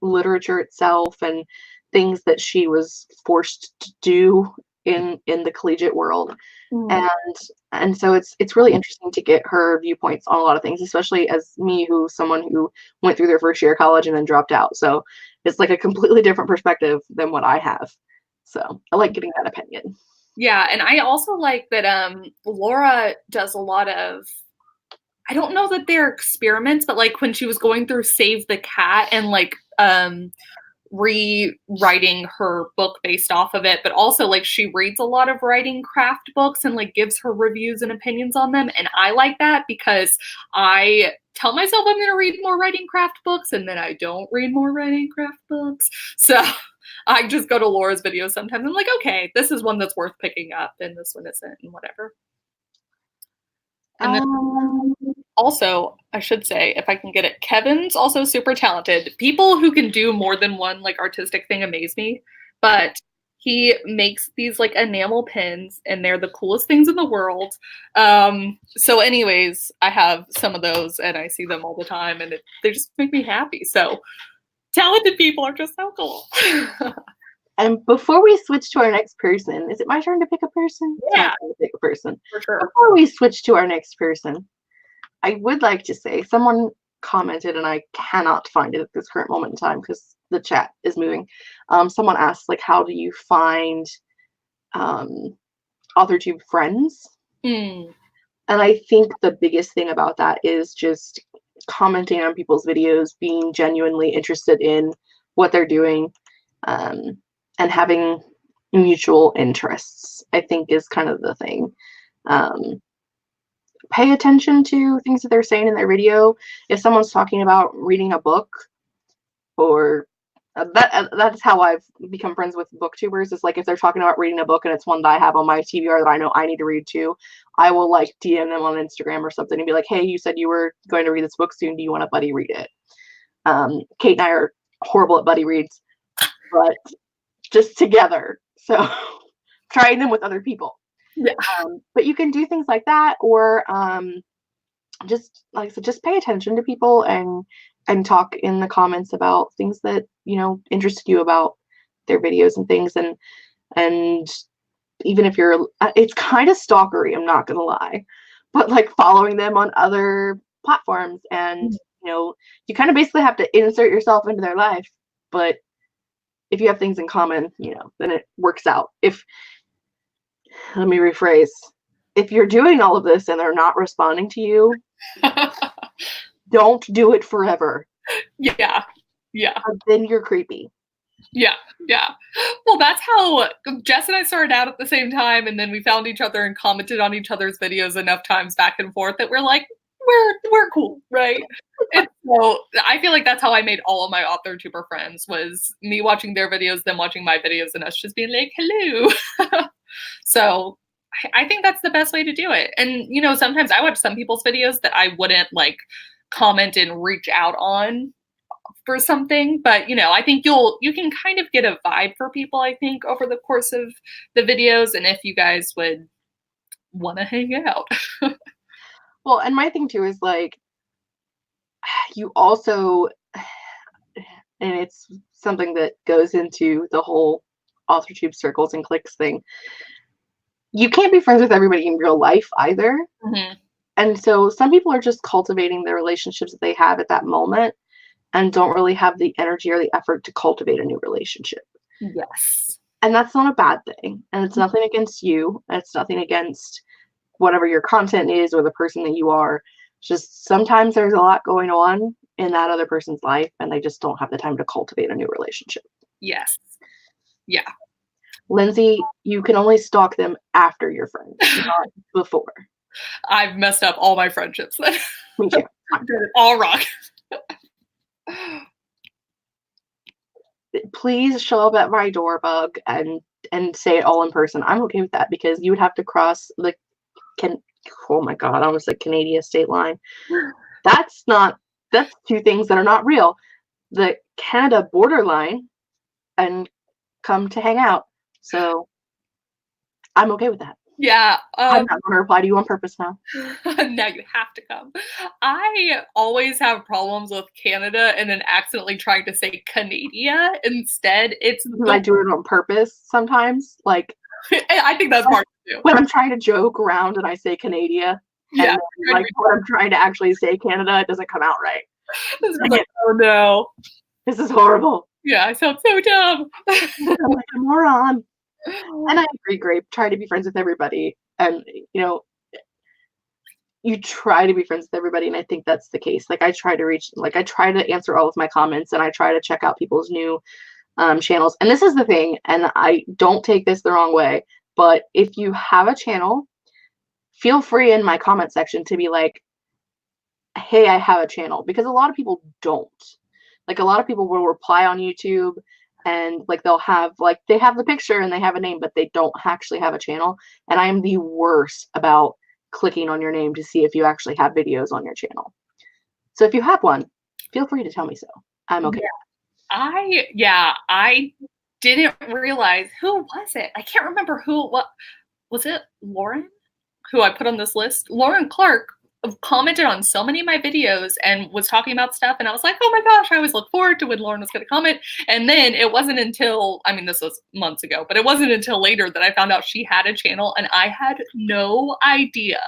literature itself and things that she was forced to do in the collegiate world. And so it's really interesting to get her viewpoints on a lot of things, especially as me, someone who went through their first year of college and then dropped out. So it's like a completely different perspective than what I have. So I like getting that opinion. Yeah, and I also like that Laura does a lot of, I don't know that they're experiments, but like when she was going through Save the Cat and like rewriting her book based off of it, but also like she reads a lot of writing craft books and like gives her reviews and opinions on them. And I like that because I tell myself I'm going to read more writing craft books and then I don't read more writing craft books. So I just go to Laura's videos sometimes. I'm like, okay, this is one that's worth picking up and this one isn't and whatever. And then also, I should say, if I can get it, Kevin's also super talented. People who can do more than one like artistic thing amaze me, but he makes these like enamel pins and they're the coolest things in the world. So anyways, I have some of those and I see them all the time and they just make me happy. So talented people are just so cool. And before we switch to our next person, is it my turn to pick a person? Yeah. It's my turn to pick a person. For sure. Before we switch to our next person, I would like to say someone commented, and I cannot find it at this current moment in time because the chat is moving. Someone asked, like, how do you find Authortube friends? Mm. And I think the biggest thing about that is just commenting on people's videos, being genuinely interested in what they're doing, and having mutual interests, I think is kind of the thing. Pay attention to things that they're saying in their video. If someone's talking about reading a book, or that's how I've become friends with booktubers, is like if they're talking about reading a book and it's one that I have on my TBR that I know I need to read too, I will like DM them on Instagram or something and be like, hey, you said you were going to read this book soon, do you want to buddy read it? Kate and I are horrible at buddy reads, but just together, so trying them with other people. Yeah. But you can do things like that, or just like I said, just pay attention to people and talk in the comments about things that interest you about their videos and things, and even if you're, it's kind of stalkery, I'm not gonna lie, but like following them on other platforms, and you kind of basically have to insert yourself into their life, but if you have things in common, then it works out. Let me rephrase. If you're doing all of this and they're not responding to you, don't do it forever. Yeah. Then you're creepy. Yeah. Well, that's how Jess and I started out at the same time, and then we found each other and commented on each other's videos enough times back and forth that we're like, we're cool, right? And so I feel like that's how I made all of my Authortuber friends, was me watching their videos, them watching my videos, and us just being like, hello. So I think that's the best way to do it. And, sometimes I watch some people's videos that I wouldn't like comment and reach out on for something, but I think you can kind of get a vibe for people, I think, over the course of the videos, and if you guys would want to hang out. Well, and my thing too is like, you also, and it's something that goes into the whole Authortube circles and clicks thing, you can't be friends with everybody in real life either. Mm-hmm. And so some people are just cultivating the relationships that they have at that moment and don't really have the energy or the effort to cultivate a new relationship. Yes. And that's not a bad thing. And it's nothing against you. It's nothing against whatever your content is or the person that you are. Just sometimes there's a lot going on in that other person's life and they just don't have the time to cultivate a new relationship. Yes. Yeah. Lindsay, you can only stalk them after you're friends, not before. I've messed up all my friendships then. Me too. Did it all wrong. Please show up at my door, Bug, and say it all in person. I'm okay with that because you would have to cross the oh my god, I almost said Canadian state line. That's two things that are not real. The Canada borderline and come to hang out. So I'm okay with that. Yeah. I'm not going to reply to you on purpose now. Now you have to come. I always have problems with Canada and then accidentally trying to say Canada instead. I do it on purpose sometimes. Like, I think that's part of it too. When I'm trying to joke around and I say Canada, yeah, and like when I'm trying to actually say Canada, it doesn't come out right. Like, oh no, this is horrible. Yeah, I sound so dumb. I'm like a moron. And I agree, Grape. Try to be friends with everybody. And, you try to be friends with everybody. And I think that's the case. Like, I try to answer all of my comments and I try to check out people's new channels. And this is the thing, and I don't take this the wrong way, but if you have a channel, feel free in my comment section to be like, hey, I have a channel. Because a lot of people don't. Like, a lot of people will reply on YouTube and like they'll have they have the picture and they have a name, but they don't actually have a channel. And I am the worst about clicking on your name to see if you actually have videos on your channel. So if you have one, feel free to tell me so. I'm okay. I didn't realize, who was it? I can't remember what was it. Lauren, who I put on this list. Lauren Clark commented on so many of my videos and was talking about stuff, and I was like, oh my gosh, I always look forward to when Lauren was going to comment. And then it wasn't until, I mean, this was months ago, but it wasn't until later that I found out she had a channel, and I had no idea.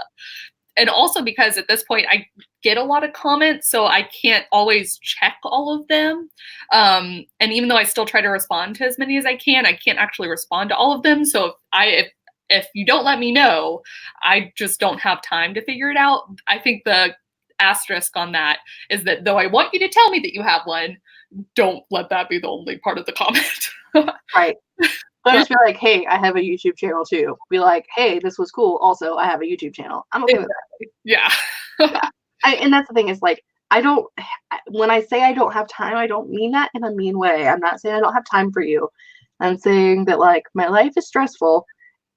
And also because at this point I get a lot of comments, so I can't always check all of them. And even though I still try to respond to as many as I can't actually respond to all of them. So if you don't let me know, I just don't have time to figure it out. I think the asterisk on that is that though I want you to tell me that you have one, don't let that be the only part of the comment. Right. So just be like, hey, I have a YouTube channel too. Be like, hey, this was cool. Also, I have a YouTube channel. I'm okay with that. Yeah. Yeah. And that's the thing is like, when I say I don't have time, I don't mean that in a mean way. I'm not saying I don't have time for you. I'm saying that like my life is stressful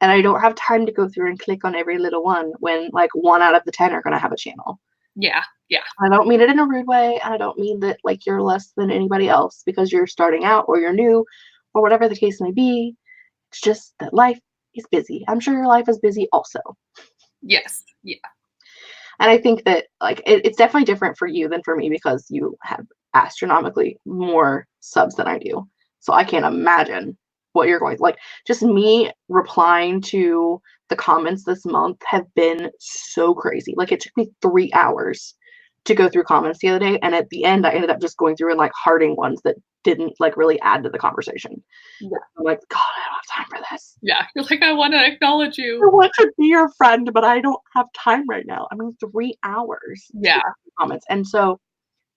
and I don't have time to go through and click on every little one when like 1 out of the 10 are going to have a channel. Yeah. Yeah. I don't mean it in a rude way. And I don't mean that like you're less than anybody else because you're starting out or you're new or whatever the case may be. It's just that life is busy. I'm sure your life is busy also. Yes. Yeah. And I think that like it's definitely different for you than for me because you have astronomically more subs than I do. So I can't imagine what you're going like. Just me replying to the comments this month have been so crazy. Like it took me 3 hours to go through comments the other day, and at the end I ended up just going through and like hearting ones that didn't like really add to the conversation. Yeah. I'm like, God, I don't have time for this. Yeah, you're like, I want to acknowledge you. I want to be your friend, but I don't have time right now. I mean, 3 hours. Yeah. Comments, and so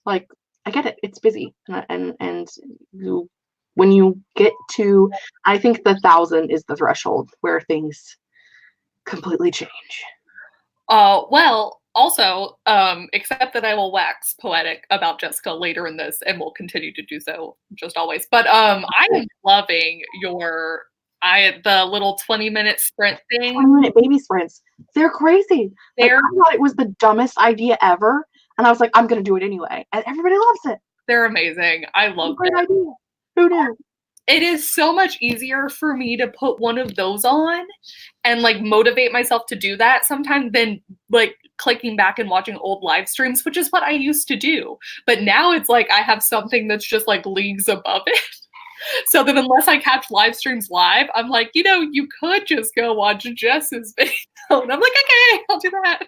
like I get it. It's busy, and you, when you get to, I think the 1,000 is the threshold where things completely change. Well, also, except that I will wax poetic about Jessica later in this and will continue to do so just always. But I am loving the little 20-minute sprint thing. 20-minute baby sprints. They're crazy. Like, I thought it was the dumbest idea ever. And I was like, I'm going to do it anyway. And everybody loves it. They're amazing. I love it. Great idea. Who knew? It is so much easier for me to put one of those on and like motivate myself to do that sometimes than like clicking back and watching old live streams, which is what I used to do. But now it's like I have something that's just like leagues above it. So that unless I catch live streams live, I'm like, you could just go watch Jess's video. And I'm like, okay, I'll do that.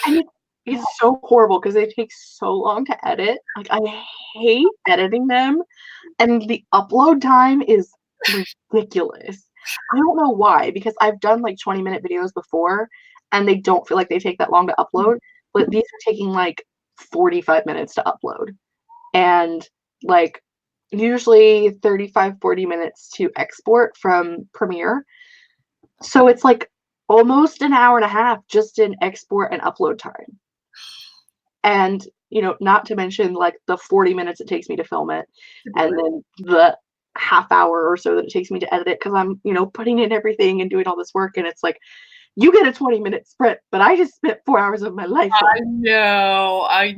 And it's so horrible because they take so long to edit. Like I hate editing them. And the upload time is ridiculous. I don't know why, because I've done like 20-minute videos before and they don't feel like they take that long to upload, but these are taking like 45 minutes to upload. And like usually 35, 40 minutes to export from Premiere. So it's like almost an hour and a half just in export and upload time. And not to mention like the 40 minutes it takes me to film it, and then the half hour or so that it takes me to edit it because I'm, putting in everything and doing all this work. And it's like, you get a 20-minute sprint, but I just spent 4 hours of my life. I know. I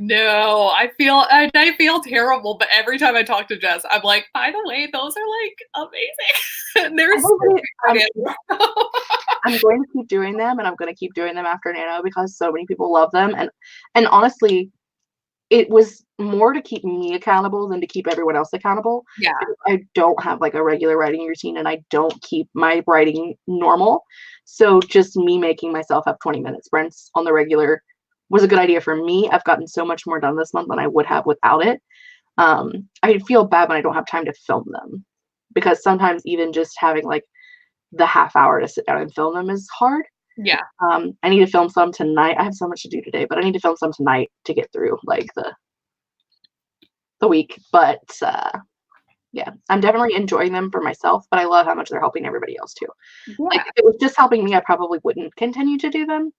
feel terrible, but every time I talk to Jess, I'm like, by the way, those are like amazing. I'm going to keep doing them, and I'm going to keep doing them after Nano because so many people love them. And honestly, it was more to keep me accountable than to keep everyone else accountable. Yeah. I don't have like a regular writing routine, and I don't keep my writing normal. So just me making myself have 20-minute sprints on the regular was a good idea for me. I've gotten so much more done this month than I would have without it. I feel bad when I don't have time to film them because sometimes even just having like the half hour to sit down and film them is hard. Yeah. I need to film some tonight. I have so much to do today, but I need to film some tonight to get through like the week. But yeah, I'm definitely enjoying them for myself, but I love how much they're helping everybody else too. Yeah. Like if it was just helping me, I probably wouldn't continue to do them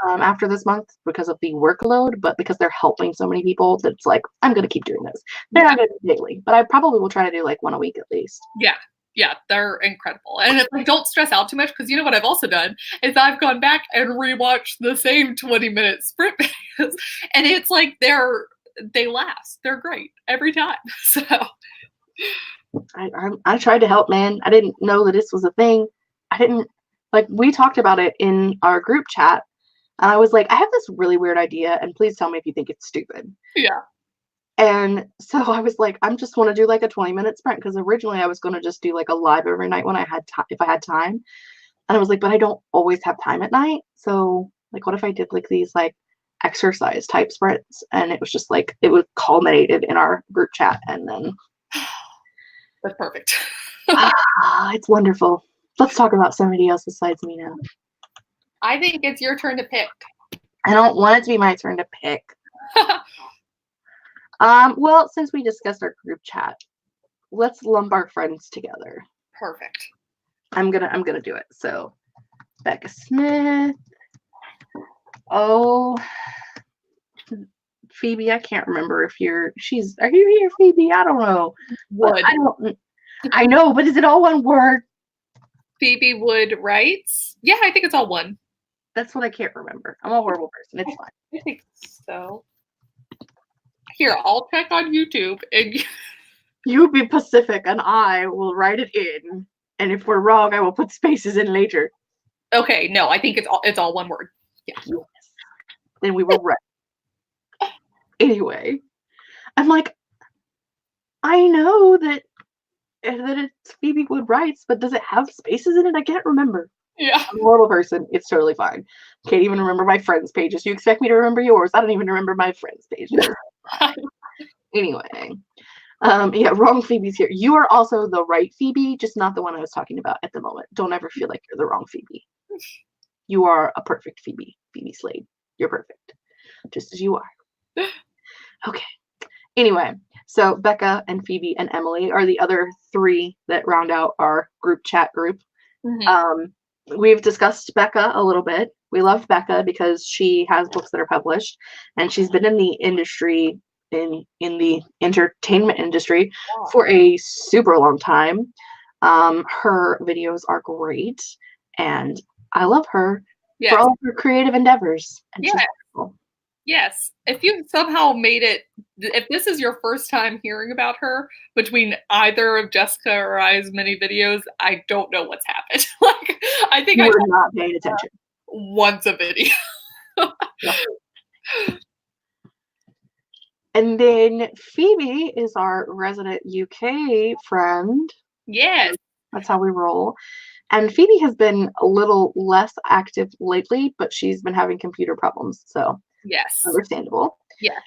after this month because of the workload, but because they're helping so many people, that's like, I'm going to keep doing this. They're not going to do daily, but I probably will try to do like 1 a week at least. Yeah. Yeah, they're incredible. And it's like, don't stress out too much because what I've also done is I've gone back and rewatched the same 20-minute sprint videos. And it's like they last. They're great every time. So I tried to help, man. I didn't know that this was a thing. I didn't we talked about it in our group chat And I was like, I have this really weird idea, and please tell me if you think it's stupid. Yeah. And so I was like, I just want to do like a 20-minute sprint, because originally I was going to just do like a live every night when I had time, if I had time. And I was like, but I don't always have time at night. So like, what if I did like these like exercise type sprints? And it was just like, it was culminated in our group chat. And then That's perfect. it's wonderful. Let's talk about somebody else besides me now. I think it's your turn to pick. I don't want it to be my turn to pick. Well, since we discussed our group chat, let's lump our friends together. Perfect. I'm gonna do it. So, Becca Smith. Oh, Phoebe. I can't remember if are you here, Phoebe? I don't know. Wood. I know, but is it all one word? Phoebe Wood writes. Yeah, I think it's all one. That's what I can't remember. I'm a horrible person. It's fine. I think so. Here, I'll check on YouTube, and you be Pacific, and I will write it in. And if we're wrong, I will put spaces in later. Okay, no, I think it's all one word. Yeah. Yes. Then we were right. Anyway, I'm like, I know that it's Phoebe Wood writes, but does it have spaces in it? I can't remember. Yeah. I'm a horrible person. It's totally fine. Can't even remember my friends' pages. You expect me to remember yours? I don't even remember my friends' pages. Anyway. Yeah, wrong Phoebe's here. You are also the right Phoebe, just not the one I was talking about at the moment. Don't ever feel like you're the wrong Phoebe. You are a perfect Phoebe. Phoebe Slade. You're perfect. Just as you are. Okay. Anyway, so Becca and Phoebe and Emily are the other three that round out our group chat group. Mm-hmm. We've discussed Becca a little bit. We love Becca because she has books that are published, and she's been in the industry, in the entertainment industry, for a super long time. Her videos are great, and I love her for all of her creative endeavors. And she's wonderful. Yes. If you somehow made it, if this is your first time hearing about her between either of Jessica or I's many videos, I don't know what's happened. Like, I think you were not paying attention. Once a video. Yeah. And then Phoebe is our resident UK friend. Yes. That's how we roll. And Phoebe has been a little less active lately, but she's been having computer problems. So yes, understandable. Yeah.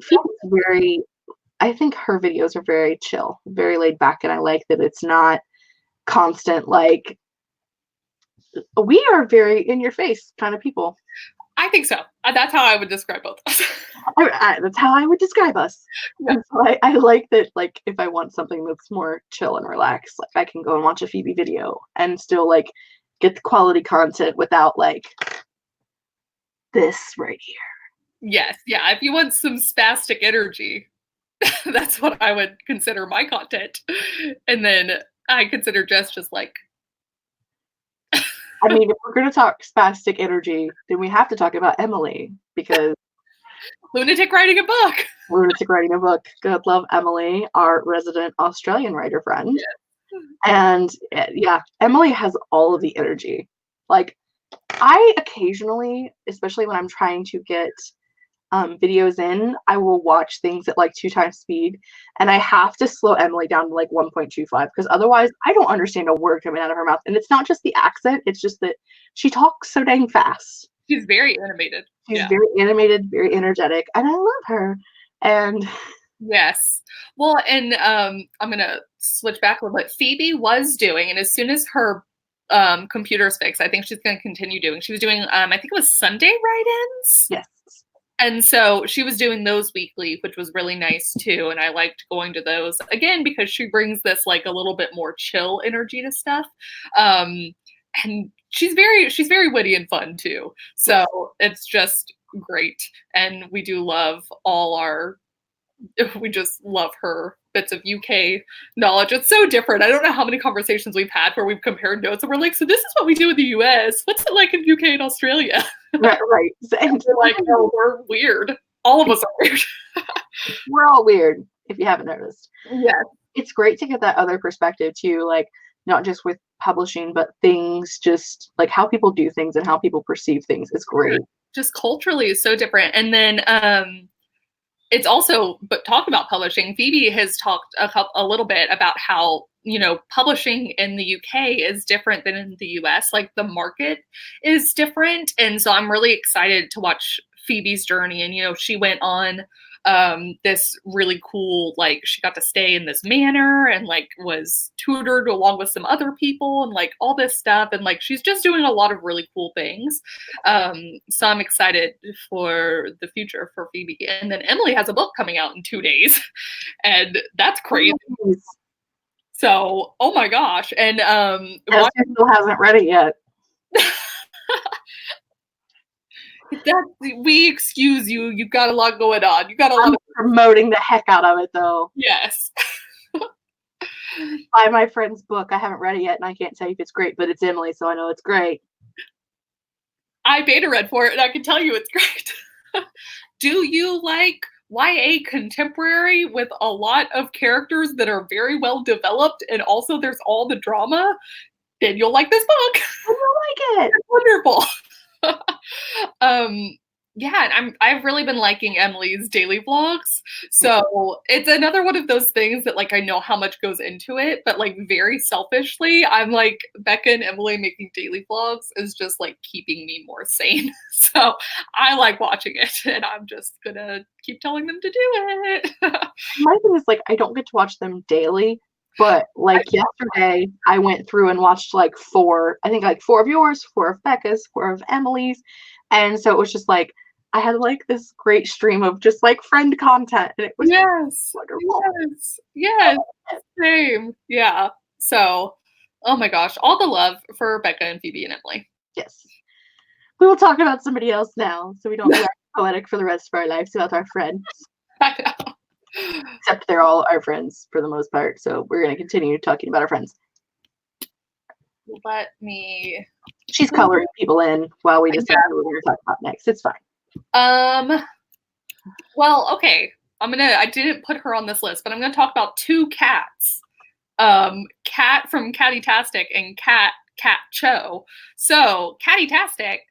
Phoebe's I think her videos are very chill, very laid back. And I like that it's not constant, like, we are very in your face kind of people. I think so. That's how I would describe both of us. That's how I would describe us. Yeah. So I like that, like, if I want something that's more chill and relaxed, like, I can go and watch a Phoebe video and still, like, get the quality content without, like, this right here. Yes. Yeah. If you want some spastic energy, that's what I would consider my content. And then I consider Jess just like, I mean, if we're going to talk spastic energy, then we have to talk about Emily, because lunatic writing a book. Lunatic writing a book. God love Emily, our resident Australian writer friend. Yes. And yeah, Emily has all of the energy. Like, I occasionally, especially when I'm trying to get videos in, I will watch things at like 2 times speed, and I have to slow Emily down to like 1.25, because otherwise I don't understand a word coming out of her mouth. And it's not just the accent, it's just that she talks so dang fast. She's very animated. She's very animated, very energetic, and I love her. And yes. Well, and I'm gonna switch back a little bit. Phoebe was doing, and as soon as her computer's fixed, I think she's gonna continue doing. She was doing I think it was Sunday write-ins. Yes. And so she was doing those weekly, which was really nice too. And I liked going to those again because she brings this like a little bit more chill energy to stuff. And she's very witty and fun too. So it's just great. And we do love we just love her bits of UK knowledge. It's so different. I don't know how many conversations we've had where we've compared notes and we're like, so this is what we do in the US. What's it like in UK and Australia? Right. And we're like, no, we're weird. All of us are weird. We're all weird, if you haven't noticed. Yeah. It's great to get that other perspective too, like, not just with publishing, but things, just like how people do things and how people perceive things is great. just culturally is so different. And then it's also, but talk about publishing. Phoebe has talked a little bit about how, you know, publishing in the UK is different than in the US. Like the market is different. And so I'm really excited to watch Phoebe's journey. And, you know, she went on this really cool, like she got to stay in this manor and like was tutored along with some other people and like all this stuff. And like she's just doing a lot of really cool things. So I'm excited for the future for Phoebe. And then Emily has a book coming out in 2 days. And that's crazy. So, oh my gosh. And still hasn't read it yet. We excuse you. You've got a lot going on. You got a lot of promoting the heck out of it, though. Yes. Buy my friend's book. I haven't read it yet, and I can't tell you if it's great, but it's Emily, so I know it's great. I beta read for it, and I can tell you it's great. Do you like YA contemporary with a lot of characters that are very well developed, and also there's all the drama? Then you'll like this book. You'll like it. It's wonderful. Yeah, and I've really been liking Emily's daily vlogs. So it's another one of those things that like I know how much goes into it, but like very selfishly, I'm like Becca and Emily making daily vlogs is just like keeping me more sane. So I like watching it, and I'm just gonna keep telling them to do it. My thing is like I don't get to watch them daily. But like yesterday, I went through and watched like 4, I think like 4 of yours, 4 of Becca's, 4 of Emily's. And so it was just like, I had like this great stream of just like friend content. And it was wonderful. Yes. Same. Yeah. So, oh my gosh, all the love for Becca and Phoebe and Emily. Yes. We will talk about somebody else now, so we don't be poetic for the rest of our lives about our friends. I know. Except they're all our friends for the most part, so we're going to continue talking about our friends. Let me... She's coloring people in while we decide what we're going to talk about next. It's fine. Well, okay. I didn't put her on this list, but I'm going to talk about 2 cats. Cat from Catty-tastic and Cat Cho. So, Catty-tastic,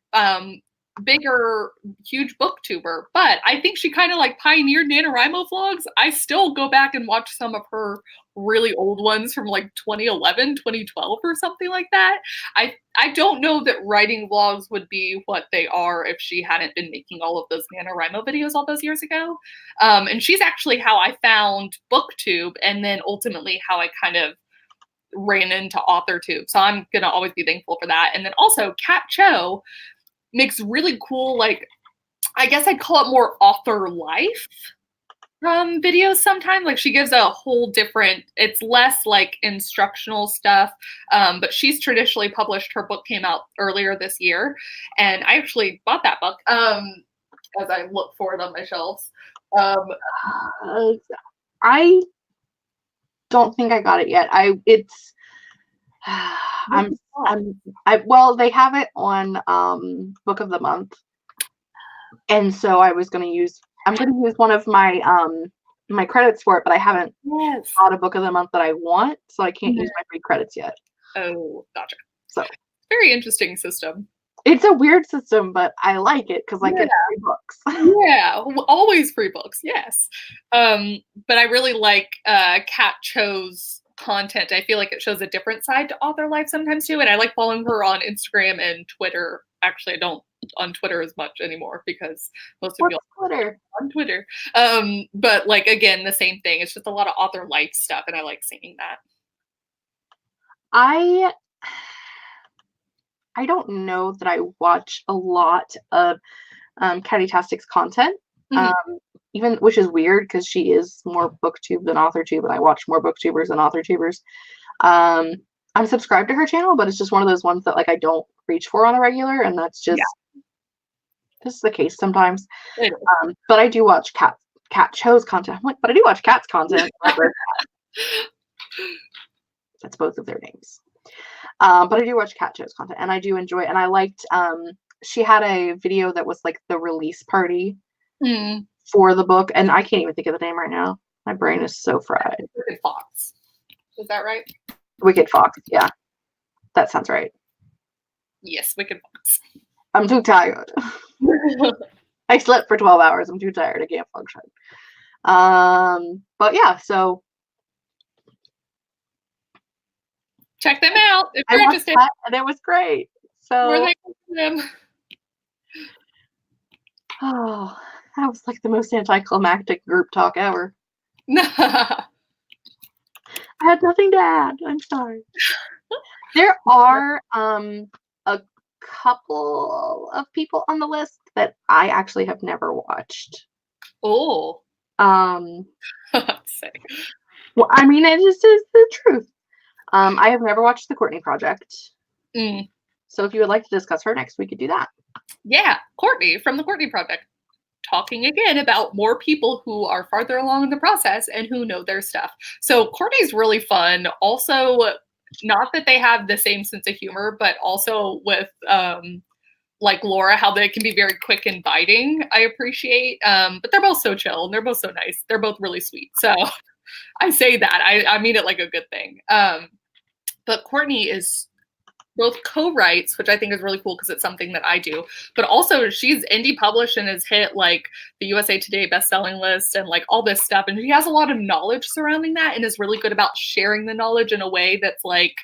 bigger, huge booktuber, but I think she kind of like pioneered NaNoWriMo vlogs. I still go back and watch some of her really old ones from like 2011, 2012 or something like that. I don't know that writing vlogs would be what they are if she hadn't been making all of those NaNoWriMo videos all those years ago. And she's actually how I found BookTube, and then ultimately how I kind of ran into Authortube. So I'm going to always be thankful for that. And then also Cat Cho makes really cool, like, I guess I'd call it more author life videos sometimes. Like she gives a whole different, it's less like instructional stuff, but she's traditionally published, her book came out earlier this year, and I actually bought that book as I look for it on my shelves. I don't think I got it yet. Well, they have it on Book of the Month, and so I'm going to use one of my my credits for it, but I haven't bought a Book of the Month that I want, so I can't use my free credits yet. Oh, gotcha. So very interesting system. It's a weird system, but I like it because I get free books. Yeah, always free books. Yes, but I really like Cat Cho's content. I feel like it shows a different side to author life sometimes too, and I like following her on Instagram and Twitter. Actually, I don't on Twitter as much anymore because most of you on Twitter. But like again, the same thing. It's just a lot of author life stuff, and I like seeing that. I don't know that I watch a lot of Catty-tastic's content. Even, which is weird because she is more booktube than authortube, and I watch more booktubers than authortubers. I'm subscribed to her channel, but it's just one of those ones that like I don't reach for on a regular, and that's just this is the case sometimes. But I do watch Cat Cho's content. I'm like, but I do watch Cat's content. That's both of their names. But I do watch Cat Cho's content, and I do enjoy it. And I liked she had a video that was like the release party for the book, and I can't even think of the name right now. My brain is so fried. Wicked Fox. Is that right? Wicked Fox, yeah. That sounds right. Yes, Wicked Fox. I'm too tired. I slept for 12 hours. I'm too tired. I can't function. But yeah, so check them out if I you're watched interested. that, and it was great. So them. oh, that was like the most anticlimactic group talk ever. I had nothing to add. I'm sorry. There are a couple of people on the list that I actually have never watched. Oh. Well, I mean, it just is the truth. I have never watched The Courtney Project. Mm. So if you would like to discuss her next, we could do that. Yeah, Courtney from The Courtney Project. Talking again about more people who are farther along in the process and who know their stuff. So Courtney's really fun. Also, not that they have the same sense of humor, but also with like Laura, how they can be very quick and biting. I appreciate. But they're both so chill and they're both so nice. They're both really sweet. So I say that. I mean it like a good thing. But Courtney is both co-writes, which I think is really cool because it's something that I do, but also she's indie published and has hit like the USA Today bestselling list and like all this stuff. And she has a lot of knowledge surrounding that and is really good about sharing the knowledge in a way that's like,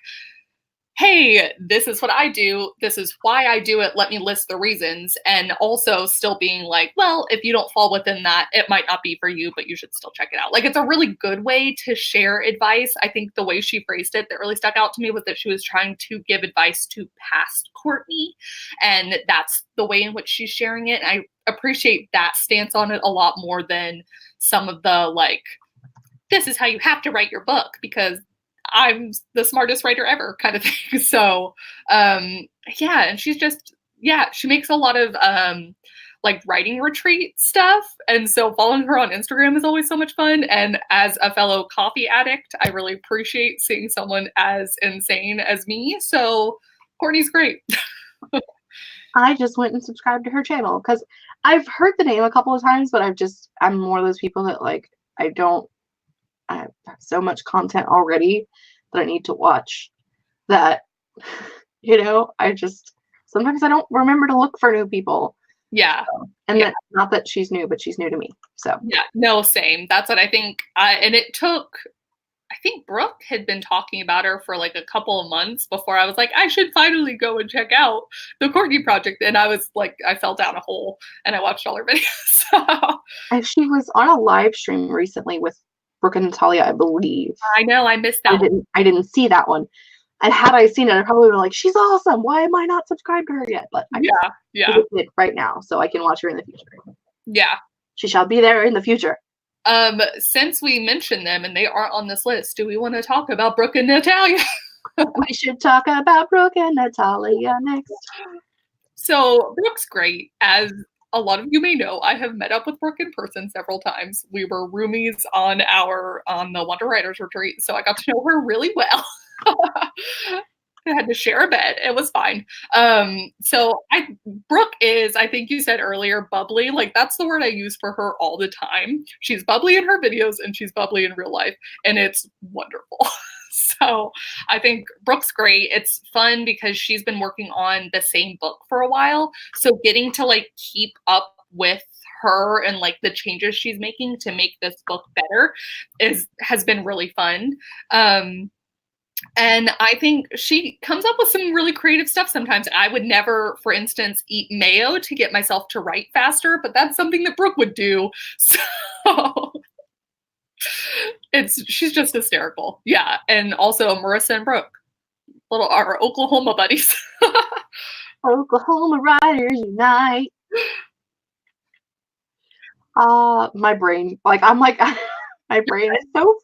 hey, this is what I do. This is why I do it. Let me list the reasons. And also still being like, well, if you don't fall within that, it might not be for you, but you should still check it out. Like, it's a really good way to share advice. I think the way she phrased it that really stuck out to me was that she was trying to give advice to past Courtney. And that's the way in which she's sharing it. And I appreciate that stance on it a lot more than some of the like, this is how you have to write your book, because I'm the smartest writer ever kind of thing. So, yeah. And she's just, yeah, she makes a lot of, like writing retreat stuff. And so following her on Instagram is always so much fun. And as a fellow coffee addict, I really appreciate seeing someone as insane as me. So Courtney's great. I just went and subscribed to her channel because I've heard the name a couple of times, but I'm more of those people that like, I have so much content already that I need to watch that, sometimes I don't remember to look for new people. Yeah. So, and that, not that she's new, but she's new to me. So yeah, no, same. That's what I think. And it took, I think Brooke had been talking about her for like a couple of months before I was like, I should finally go and check out the Courtney Project. And I was like, I fell down a hole and I watched all her videos. And she was on a live stream recently with Brooke and Natalia, I believe. I know, I missed that one. I didn't see that one. And had I seen it, I probably would have like, she's awesome. Why am I not subscribed to her yet? But I did right now, so I can watch her in the future. Yeah. She shall be there in the future. Since we mentioned them and they aren't on this list, do we want to talk about Brooke and Natalia? We should talk about Brooke and Natalia next. So Brooke's great. As a lot of you may know, I have met up with Brooke in person several times. We were roomies on the Wonder Writers retreat, so I got to know her really well. I had to share a bed. It was fine. Brooke is, I think you said earlier, bubbly. Like, that's the word I use for her all the time. She's bubbly in her videos and she's bubbly in real life, and it's wonderful. So I think Brooke's great. It's fun because she's been working on the same book for a while. So getting to like keep up with her and like the changes she's making to make this book better has been really fun. And I think she comes up with some really creative stuff sometimes. I would never, for instance, eat mayo to get myself to write faster, but that's something that Brooke would do. So she's just hysterical. Yeah. And also Marissa and Brooke, our Oklahoma buddies. Oklahoma Writers Unite. My brain, like, I'm like, my brain is so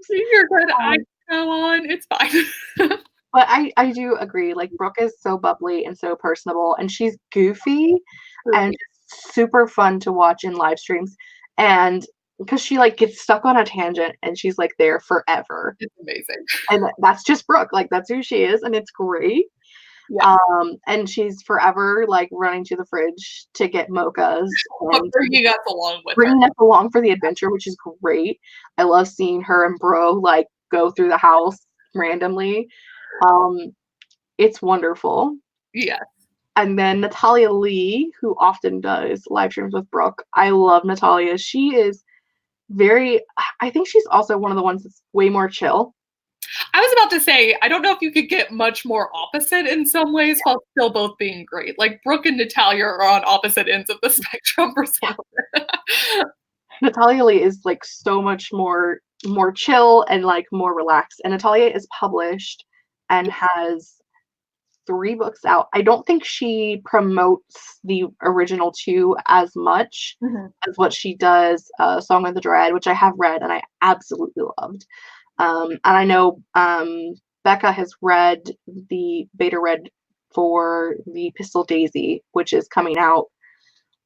You're good. I go on. It's fine. But I do agree. Like, Brooke is so bubbly and so personable, and she's goofy and super fun to watch in live streams. And because she like gets stuck on a tangent and she's like there forever. It's amazing. And that's just Brooke. Like, that's who she is, and it's great. Yeah. And she's forever like running to the fridge to get mochas and bringing us along for the adventure, which is great. I love seeing her and Bro like go through the house randomly. It's wonderful. Yeah. And then Natalia Lee, who often does live streams with Brooke. I love Natalia. She is I think she's also one of the ones that's way more chill. I was about to say, I don't know if you could get much more opposite in some ways while still both being great. Like Brooke and Natalia are on opposite ends of the spectrum for some reason. Natalia Lee is like so much more chill and like more relaxed. And Natalia is published and has 3 books out. I don't think she promotes the original 2 as much as what she does, Song of the Dread, which I have read and I absolutely loved. And I know Becca has read the beta read for the Pistol Daisy, which is coming out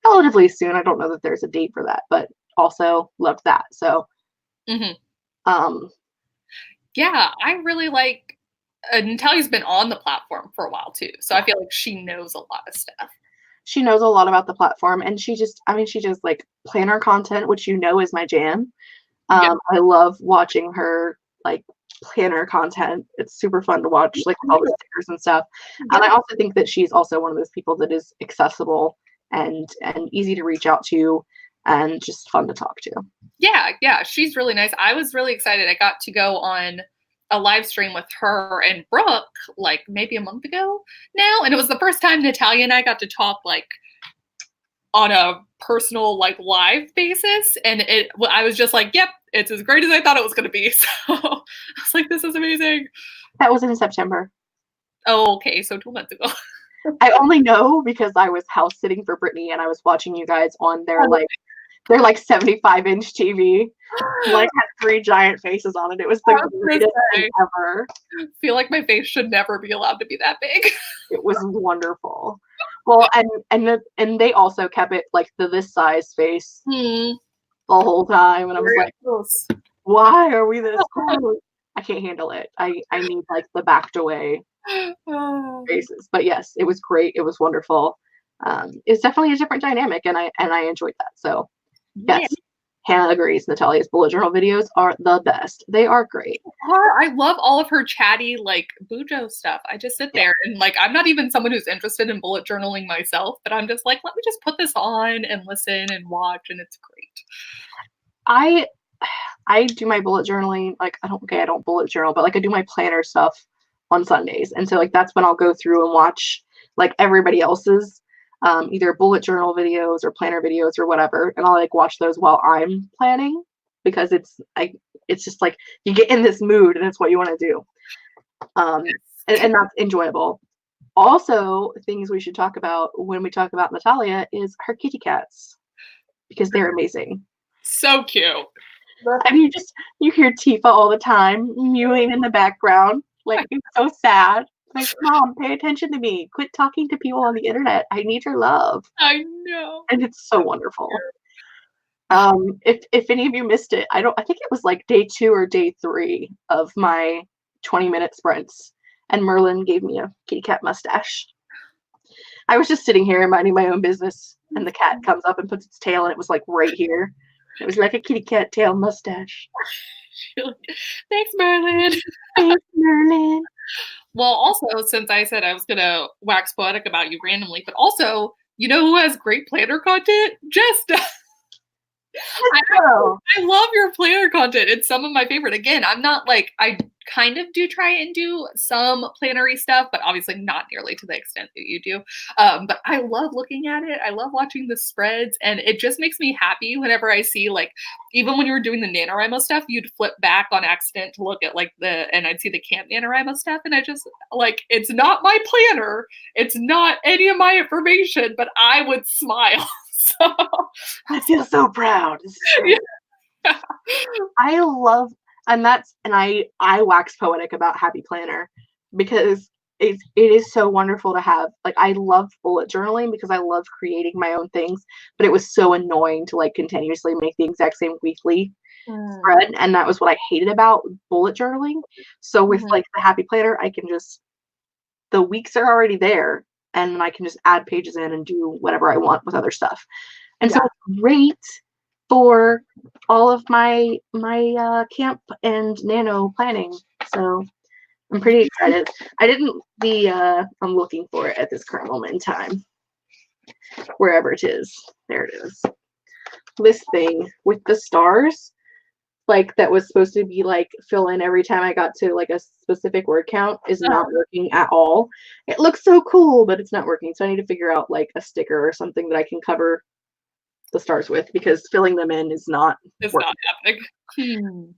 relatively soon. I don't know that there's a date for that, but also loved that. So, yeah, I really like. Natalia's been on the platform for a while too, so I feel like she knows a lot of stuff. She knows a lot about the platform, and she does like planner content, which is my jam. I love watching her like planner content. It's super fun to watch, like all the stickers and stuff. And I also think that she's also one of those people that is accessible and easy to reach out to and just fun to talk to. Yeah, she's really nice. I was really excited. I got to go on a live stream with her and Brooke like maybe a month ago now, and it was the first time Natalia and I got to talk like on a personal like live basis, and I was just like, yep, it's as great as I thought it was going to be. So I was like, this is amazing. That was in September. Oh, okay, so 2 months ago. I only know because I was house sitting for Brittany and I was watching you guys on their 75-inch TV. Like had 3 giant faces on it. It was the greatest thing ever. I feel like my face should never be allowed to be that big. It was wonderful. Well, and they also kept it like this size face the whole time, and I was like, why are we this close? I can't handle it. I need like the backed away faces. But yes, it was great. It was wonderful. It's definitely a different dynamic, and I enjoyed that. So yes. Yeah. Hannah agrees. Natalia's bullet journal videos are the best. They are great. I love all of her chatty, like, Bujo stuff. I just sit there and, like, I'm not even someone who's interested in bullet journaling myself, but I'm just like, let me just put this on and listen and watch, and it's great. I do my bullet journaling, like, I don't bullet journal, but, like, I do my planner stuff on Sundays. And so, like, that's when I'll go through and watch, like, everybody else's either bullet journal videos or planner videos or whatever, and I'll like watch those while I'm planning because it's just like you get in this mood and it's what you want to do, and that's enjoyable. Also, things we should talk about when we talk about Natalia is her kitty cats because they're amazing. So cute. I mean, you hear Tifa all the time mewing in the background, like it's so sad. Like, Mom, pay attention to me. Quit talking to people on the internet. I need your love. I know. And it's so wonderful. If any of you missed it, I think it was like day 2 or day 3 of my 20-minute sprints, and Merlin gave me a kitty cat mustache. I was just sitting here minding my own business, and the cat comes up and puts its tail, and it was like right here. It was like a kitty cat tail mustache. Thanks, Merlin. Thanks, Merlin. Well, also, since I said I was going to wax poetic about you randomly, but also, you know who has great planner content? Jess. I love your planner content. It's some of my favorite. Again, I'm not like, I kind of do try and do some plannery stuff, but obviously not nearly to the extent that you do. But I love looking at it. I love watching the spreads, and it just makes me happy whenever I see, like, even when you were doing the NaNoWriMo stuff, you'd flip back on accident to look at like and I'd see the Camp NaNoWriMo stuff, and I just like, it's not my planner. It's not any of my information, but I would smile. So I feel so proud. Yeah. I love, and I wax poetic about Happy Planner because it is so wonderful to have. Like, I love bullet journaling because I love creating my own things, but it was so annoying to like continuously make the exact same weekly spread, and that was what I hated about bullet journaling. So with like the Happy Planner, I can just, the weeks are already there, and I can just add pages in and do whatever I want with other stuff. And so it's great for all of my camp and nano planning. So I'm pretty excited. I'm looking for it at this current moment in time. Wherever it is. There it is. This thing with the stars, like that was supposed to be like fill in every time I got to like a specific word count is not working at all. It looks so cool, but it's not working. So I need to figure out like a sticker or something that I can cover the stars with, because filling them in is not happening.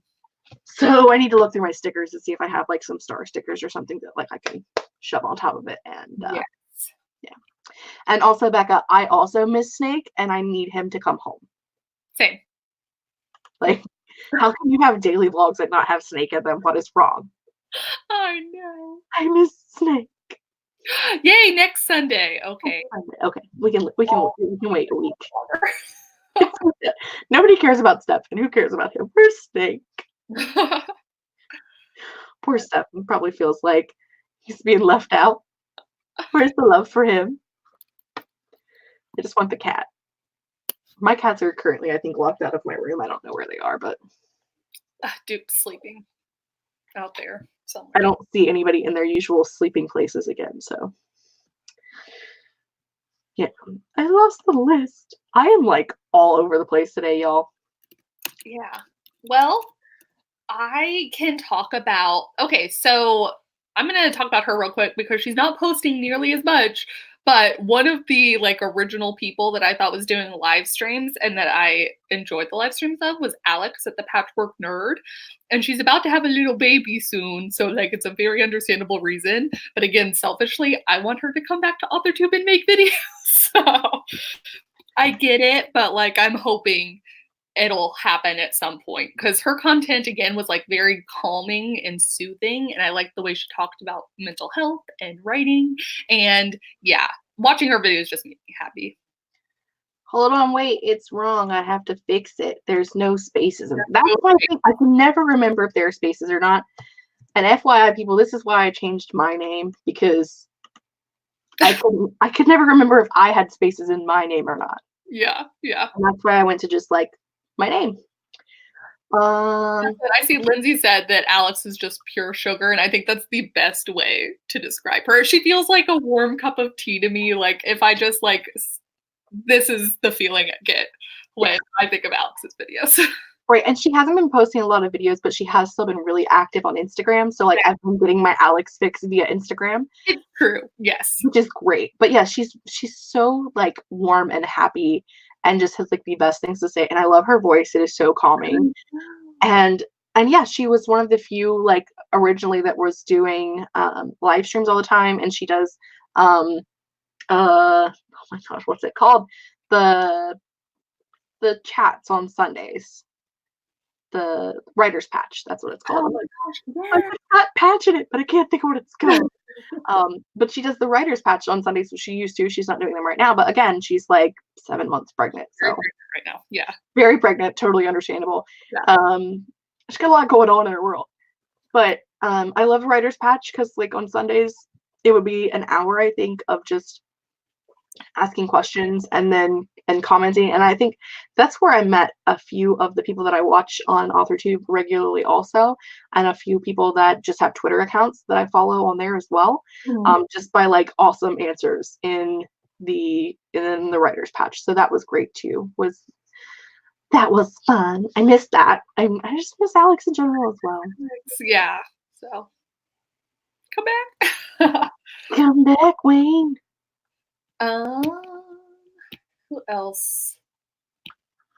So I need to look through my stickers to see if I have like some star stickers or something that like I can shove on top of it. And yeah. And also, Becca, I also miss Snake and I need him to come home. Same. Like, how can you have daily vlogs that not have Snake in them? What is wrong? I know. I miss Snake. Yay, next Sunday. Okay. Okay. We can wait a week. Nobody cares about Stefan. Who cares about him? Where's Snake? Poor Stefan probably feels like he's being left out. Where's the love for him? I just want the cat. My cats are currently, I think, locked out of my room. I don't know where they are, but Duke's sleeping out there somewhere. I don't see anybody in their usual sleeping places again, so yeah. I lost the list. I am like all over the place today, y'all. Yeah. Well, I can talk about, okay, so I'm going to talk about her real quick because she's not posting nearly as much, but one of the like original people that I thought was doing live streams and that I enjoyed the live streams of was Alex at the Patchwork Nerd. And she's about to have a little baby soon, so like it's a very understandable reason. But again, selfishly, I want her to come back to Authortube and make videos. So I get it, but like I'm hoping it'll happen at some point because her content again was like very calming and soothing, and I liked the way she talked about mental health and writing, and yeah, watching her videos just made me happy. Hold on, wait, it's wrong. I have to fix it. There's no spaces in it. That's why I can never remember if there are spaces or not. And FYI, people, this is why I changed my name, because I could never remember if I had spaces in my name or not. Yeah. And that's why I went to just like my name. I see Lindsay said that Alex is just pure sugar, and I think that's the best way to describe her. She feels like a warm cup of tea to me. Like if I just like, this is the feeling I get when I think of Alex's videos. Right, and she hasn't been posting a lot of videos, but she has still been really active on Instagram. So like I've been getting my Alex fix via Instagram. It's true, yes. Which is great. But yeah, she's so like warm and happy and just has like the best things to say. And I love her voice. It is so calming. And yeah, she was one of the few like originally that was doing live streams all the time. And she does oh my gosh, what's it called? The chats on Sundays. The writer's patch, that's what it's called. Oh my gosh, I'm not patching it, but I can't think of what it's called. But she does the writer's patch on Sundays, which she used to. She's not doing them right now, but again, she's like 7 months pregnant. So very pregnant right now. Yeah. Very pregnant, totally understandable. Yeah. She's got a lot going on in her world. But I love writer's patch because like on Sundays, it would be an hour, I think, of just asking questions and commenting. And I think that's where I met a few of the people that I watch on Authortube regularly also, and a few people that just have Twitter accounts that I follow on there as well. Just by like awesome answers in the writer's patch. So that was great too. That was fun. I missed that. I just miss Alex in general as well. Yeah. So come back. Come back, Wayne. Who else?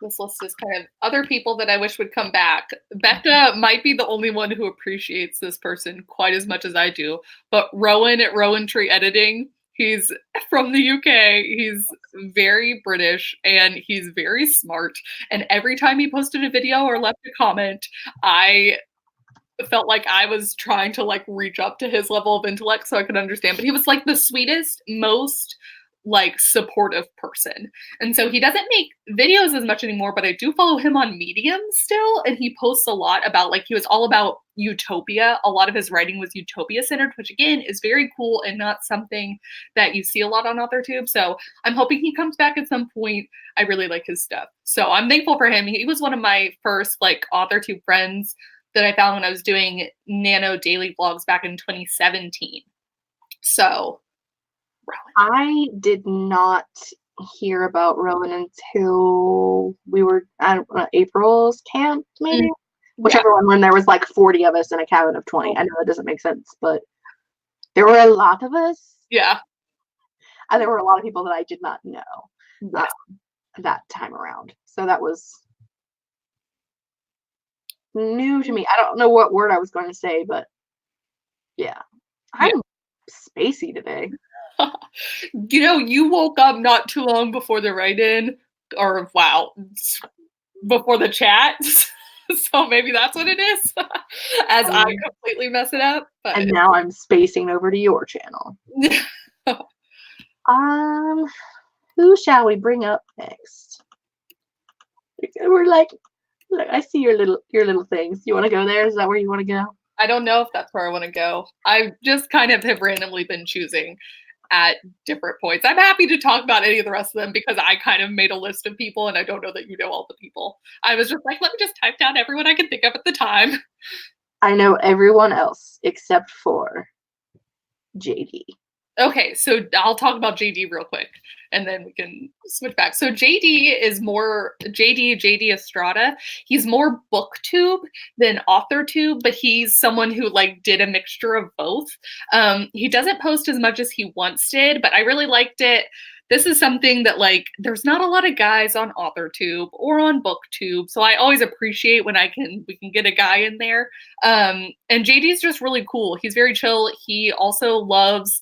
This list is kind of other people that I wish would come back. Becca might be the only one who appreciates this person quite as much as I do, but Rowan at Rowan Tree Editing, he's from the UK. He's very British and he's very smart. And every time he posted a video or left a comment, I felt like I was trying to like reach up to his level of intellect so I could understand. But he was like the sweetest, most like supportive person. And so he doesn't make videos as much anymore, but I do follow him on Medium still. And he posts a lot about like, he was all about utopia. A lot of his writing was utopia centered, which again is very cool and not something that you see a lot on Authortube. So I'm hoping he comes back at some point. I really like his stuff. So I'm thankful for him. He was one of my first like Authortube friends. that I found when I was doing nano daily vlogs back in 2017. So, Rowan. I did not hear about Rowan until we were at April's camp, maybe? Whichever one, when there was like 40 of us in a cabin of 20. I know that doesn't make sense, but there were a lot of us. Yeah. And there were a lot of people that I did not know that time around. So that was new to me. I don't know what word I was going to say, but yeah. I'm spacey today. You know, you woke up not too long before the write-in, or before the chat. So maybe that's what it is, as I completely mess it up. But. And now I'm spacing over to your channel. Who shall we bring up next? We're like, look, I see your little things. You want to go there? Is that where you want to go? I don't know if that's where I want to go. I just kind of have randomly been choosing at different points. I'm happy to talk about any of the rest of them because I kind of made a list of people and I don't know that you know all the people. I was just like, let me just type down everyone I can think of at the time. I know everyone else except for JD. Okay, so I'll talk about JD real quick and then we can switch back. So JD is more JD Estrada. He's more booktube than authortube, but he's someone who like did a mixture of both. He doesn't post as much as he once did, but I really liked it. This is something that like there's not a lot of guys on authortube or on booktube, so I always appreciate when we can get a guy in there. And JD's just really cool. He's very chill. He also loves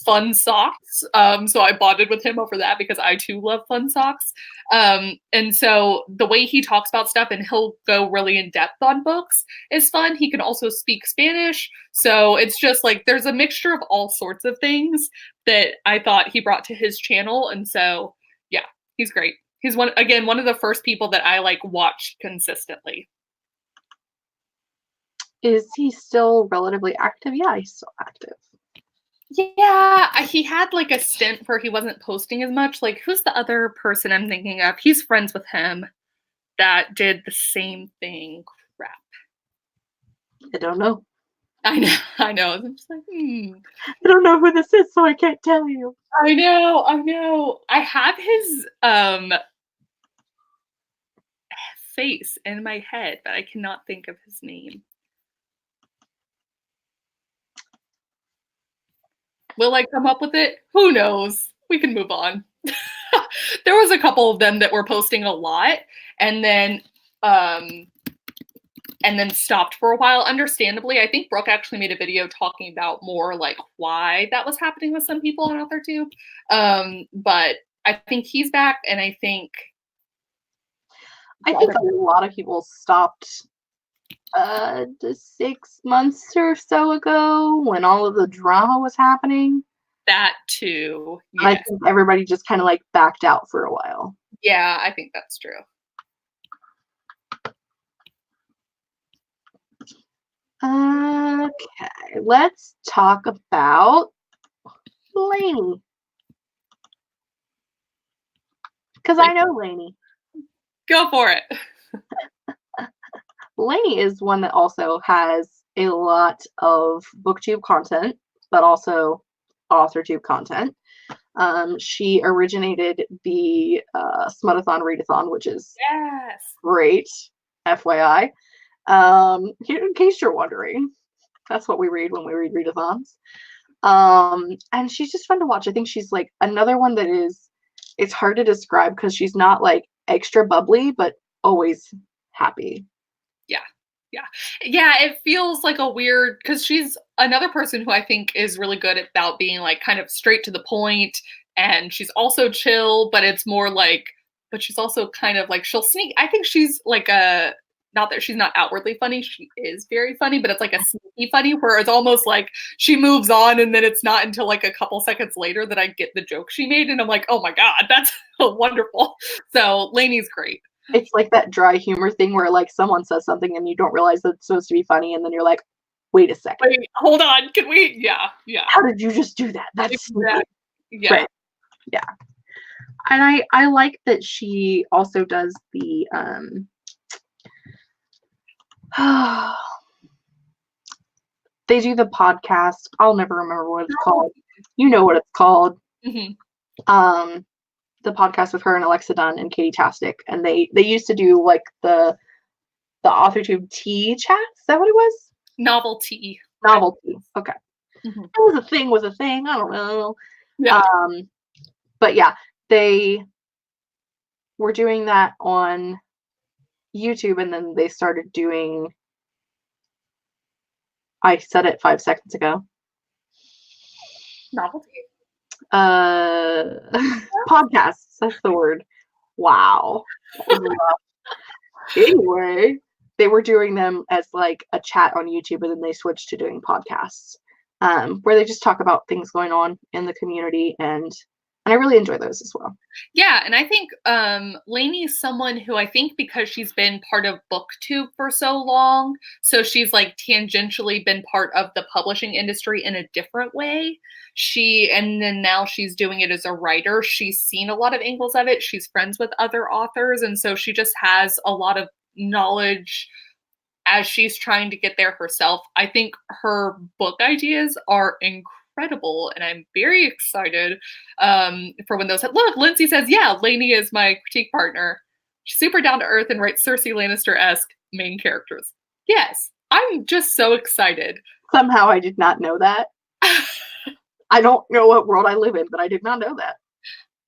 fun socks, so I bonded with him over that because I too love fun socks. And so the way he talks about stuff and he'll go really in depth on books is fun. He can also speak Spanish, so it's just like there's a mixture of all sorts of things that I thought he brought to his channel. And so yeah, he's great. He's one of the first people that I like watched consistently. Is he still relatively active? Yeah, he's still active. Yeah, he had like a stint where he wasn't posting as much. Like, who's the other person I'm thinking of? He's friends with him that did the same thing. Crap. I don't know. I know. I'm just like, I don't know who this is, so I can't tell you. I know. I have his face in my head, but I cannot think of his name. Will I come up with it? Who knows? We can move on. There was a couple of them that were posting a lot and then stopped for a while. Understandably, I think Brooke actually made a video talking about more like why that was happening with some people on Authortube. But I think he's back, and I think a lot of people stopped 6 months or so ago when all of the drama was happening. That too. Yes. I think everybody just kind of like backed out for a while. Yeah, I think that's true. Okay, let's talk about Lainey. Because I know Lainey. Go for it. Lainey is one that also has a lot of booktube content, but also authortube content. She originated the Smutathon Readathon, which is great, FYI. In case you're wondering, that's what we read when we read readathons. And she's just fun to watch. I think she's like another one that it's hard to describe because she's not like extra bubbly, but always happy. Yeah, it feels like a weird, because she's another person who I think is really good about being like kind of straight to the point, and she's also chill, but it's more like, but she's also kind of like, she'll sneak. I think she's like not that she's not outwardly funny, she is very funny, but it's like a sneaky funny where it's almost like she moves on and then it's not until like a couple seconds later that I get the joke she made and I'm like, oh my God, that's wonderful. So Lainey's great. It's like that dry humor thing where like someone says something and you don't realize that it's supposed to be funny and then you're like, wait a second. Wait, hold on. Can we? Yeah. How did you just do that? That's exactly. Yeah. Right. Yeah. And I like that she also does the they do the podcast. I'll never remember what it's called. You know what it's called. Mm-hmm. The podcast with her and Alexa Dunn and Katie Tastic, and they used to do like the Authortube tea chat. Is that what it was? Novelty. Okay. Mm-hmm. It was a thing with a thing. I don't know. Yeah. But yeah, they were doing that on YouTube, and then they started doing. I said it 5 seconds ago. Novelty. Podcasts. That's the word. Wow. Anyway, they were doing them as like a chat on YouTube, and then they switched to doing podcasts, where they just talk about things going on in the community, and I really enjoy those as well. Yeah, and I think Lainey is someone who I think because she's been part of BookTube for so long, so she's like tangentially been part of the publishing industry in a different way. And then now she's doing it as a writer. She's seen a lot of angles of it. She's friends with other authors, and so she just has a lot of knowledge as she's trying to get there herself. I think her book ideas are incredible, and I'm very excited for when those. Look, Lindsay says, "Yeah, Lainey is my critique partner. She's super down to earth and writes Cersei Lannister-esque main characters." Yes, I'm just so excited. Somehow, I did not know that. I don't know what world I live in, but I did not know that.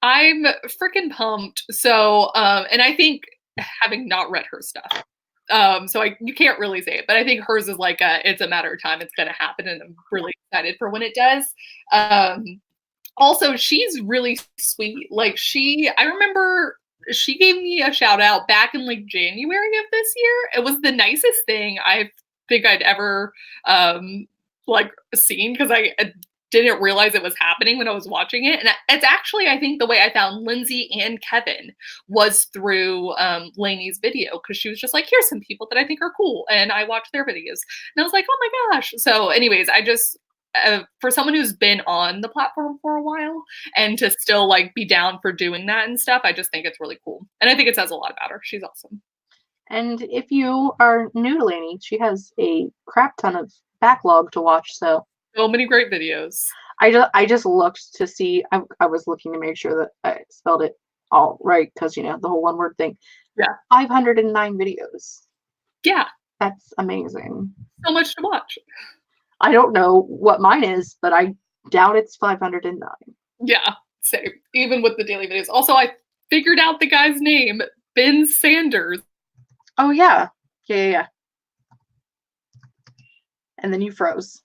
I'm freaking pumped. So, and I think having not read her stuff. So you can't really say it, but I think hers is like it's a matter of time. It's going to happen, and I'm really excited for when it does. Also, she's really sweet. Like I remember she gave me a shout out back in like January of this year. It was the nicest thing I think I'd ever like seen, because I didn't realize it was happening when I was watching it. And it's actually, I think the way I found Lindsay and Kevin was through Lainey's video, because she was just like, here's some people that I think are cool, and I watched their videos, and I was like, oh my gosh. So anyways, I just for someone who's been on the platform for a while and to still like be down for doing that and stuff, I just think it's really cool, and I think it says a lot about her. She's awesome. And if you are new to Lainey, she has a crap ton of backlog to watch, so many great videos. I just looked to see. I was looking to make sure that I spelled it all right, because the whole one word thing. Yeah. 509 videos. Yeah. That's amazing. So much to watch. I don't know what mine is, but I doubt it's 509. Yeah, same. Even with the daily videos. Also, I figured out the guy's name, Ben Sanders. Oh yeah. Yeah. And then you froze.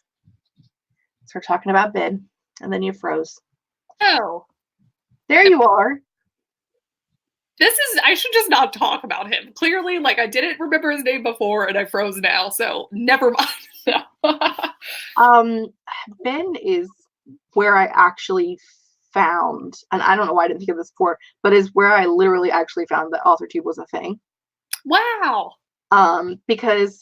So we're talking about Ben, and then you froze. Oh. There you are. I should just not talk about him. Clearly, like, I didn't remember his name before, and I froze now, so never mind. Ben is where I actually found, and I don't know why I didn't think of this before, but is where I literally actually found that Authortube was a thing. Wow. Because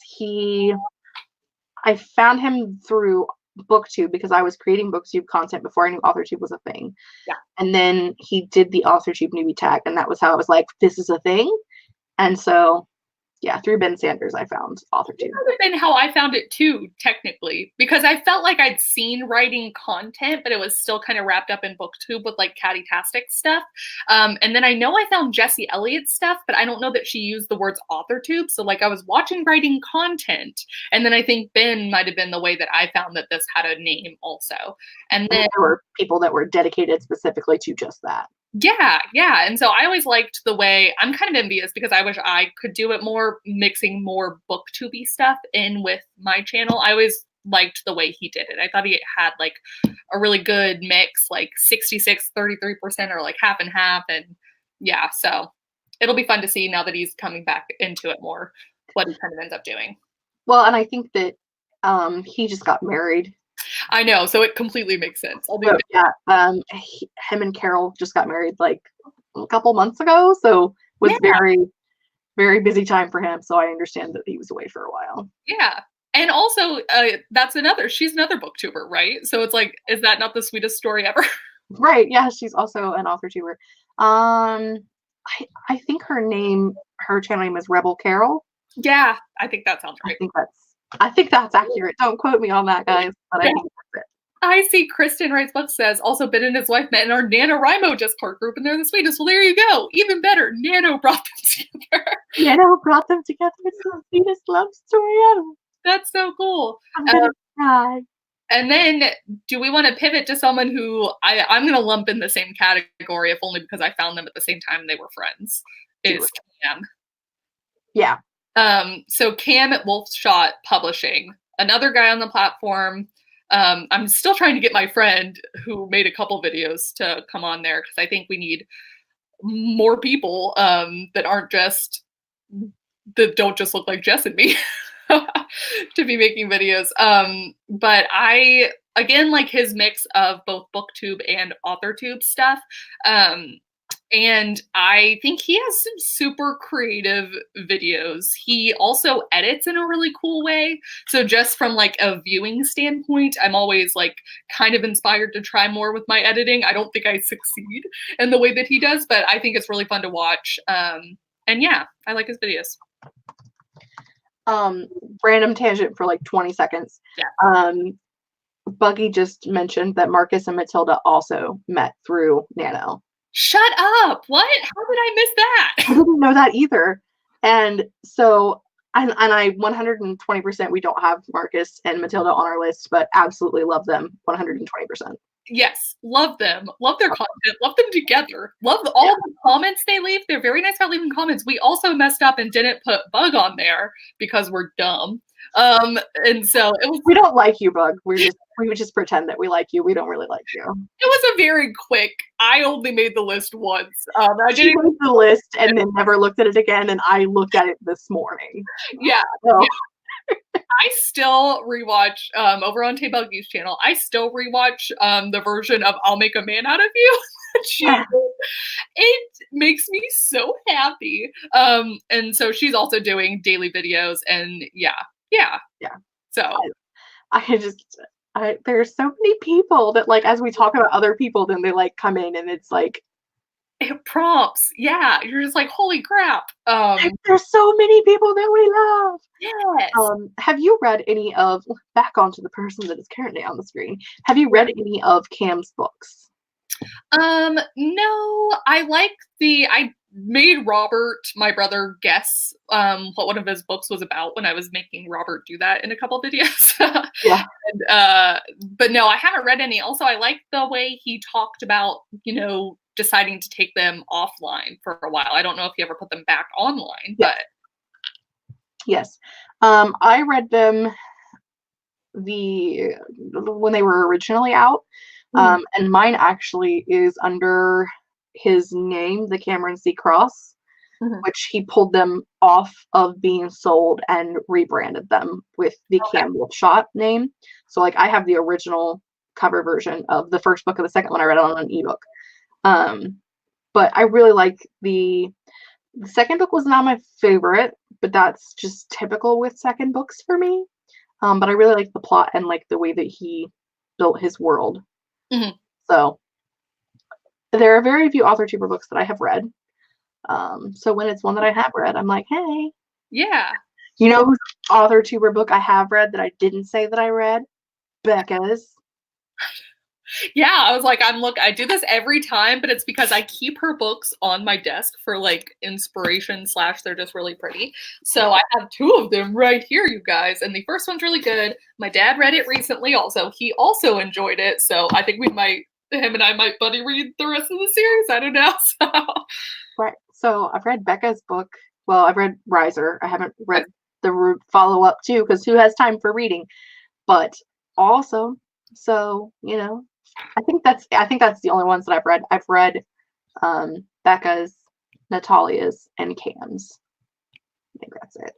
I found him through BookTube, because I was creating BookTube content before I knew Authortube was a thing. Yeah. And then he did the Authortube newbie tag, and that was how I was like, this is a thing. And so, yeah, through Ben Sanders, I found Authortube. That would have been how I found it too, technically, because I felt like I'd seen writing content, but it was still kind of wrapped up in BookTube with like Catty-tastic stuff. And then I know I found Jessie Elliott's stuff, but I don't know that she used the words Authortube. So like I was watching writing content, and then I think Ben might have been the way that I found that this had a name also. And then there were people that were dedicated specifically to just that. Yeah. And so I always liked the way, I'm kind of envious because I wish I could do it more, mixing more BookTube-y stuff in with my channel. I always liked the way he did it. I thought he had like a really good mix, like 66, 33%, or like half and half. And yeah, so it'll be fun to see now that he's coming back into it more, what he kind of ends up doing. Well, and I think that he just got married. I know, so it completely makes sense. Him and Carol just got married like a couple months ago, so was very, very busy time for him. So I understand that he was away for a while. Yeah, and also she's another booktuber, right? So it's like, is that not the sweetest story ever? Right? Yeah, she's also an authortuber. I think her channel name is Rebel Carol. Yeah, I think that sounds right. I think that's I think that's accurate. Don't quote me on that, guys, but I think that's it. I see Kristen Wright's book says, also Ben and his wife met in our NaNoWriMo Discord group, and they're the sweetest. Well, there you go. Even better. Nano brought them together. Nano brought them together. It's the sweetest love story ever. That's so cool. I'm gonna cry. And then, do we want to pivot to someone who I'm going to lump in the same category, if only because I found them at the same time they were friends, is Cam. Yeah. So Cam at Wolfshot Publishing, another guy on the platform. I'm still trying to get my friend who made a couple videos to come on there because I think we need more people that aren't just, that don't just look like Jess and me to be making videos. But I, again, like his mix of both BookTube and Authortube stuff. And I think he has some super creative videos. He also edits in a really cool way. So just from like a viewing standpoint, I'm always like kind of inspired to try more with my editing. I don't think I succeed in the way that he does, but I think it's really fun to watch. And yeah, I like his videos. Random tangent for like 20 seconds. Yeah. Buggy just mentioned that Marcus and Matilda also met through Nano. Shut up! What? How did I miss that? I didn't know that either. And so, and I 120%, we don't have Marcus and Matilda on our list, but absolutely love them 120%. Yes, love them. Love their content. Love them together. Love all the comments they leave. They're very nice about leaving comments. We also messed up and didn't put Bug on there because we're dumb. And so it was. We don't like you, Bug. We would just pretend that we like you. We don't really like you. It was a very quick. I only made the list once. I didn't made the list and then never looked at it again. And I looked at it this morning. Yeah. So. Yeah. I still rewatch over on Tay Buggy's channel. I still rewatch the version of "I'll Make a Man Out of You." It makes me so happy. And so she's also doing daily videos, and yeah. So there's so many people that like as we talk about other people, then they like come in and it's like. It prompts. Yeah. You're just like, holy crap. There's so many people that we love. Yes. Have you read any of, back onto the person that is currently on the screen, have you read any of Cam's books? No, I made Robert, my brother, guess what one of his books was about when I was making Robert do that in a couple videos. Yeah. And, but no, I haven't read any. Also, I like the way he talked about, deciding to take them offline for a while. I don't know if he ever put them back online, but. Yes. I read them when they were originally out. And mine actually is under his name, the Cameron C. Cross, which he pulled them off of being sold and rebranded them with the Cam Wolfshot name. So like I have the original cover version of the first book, of the second one I read on an ebook. But I really like the second book was not my favorite, but that's just typical with second books for me. But I really like the plot and like the way that he built his world. So there are very few Authortuber books that I have read. So when it's one that I have read, I'm like, hey. Yeah. You know whose Authortuber book I have read that I didn't say that I read? Becca's. Yeah, I was like, I do this every time, but it's because I keep her books on my desk for like inspiration / they're just really pretty. So I have 2 of them right here, you guys. And the first one's really good. My dad read it recently also. He also enjoyed it. So I think him and I might buddy read the rest of the series. I don't know. So. Right. So I've read Becca's book. Well, I've read Riser. I haven't read the follow-up too, because who has time for reading? But also, so, I think that's the only ones that I've read. I've read Becca's, Natalia's, and Cam's. I think that's it.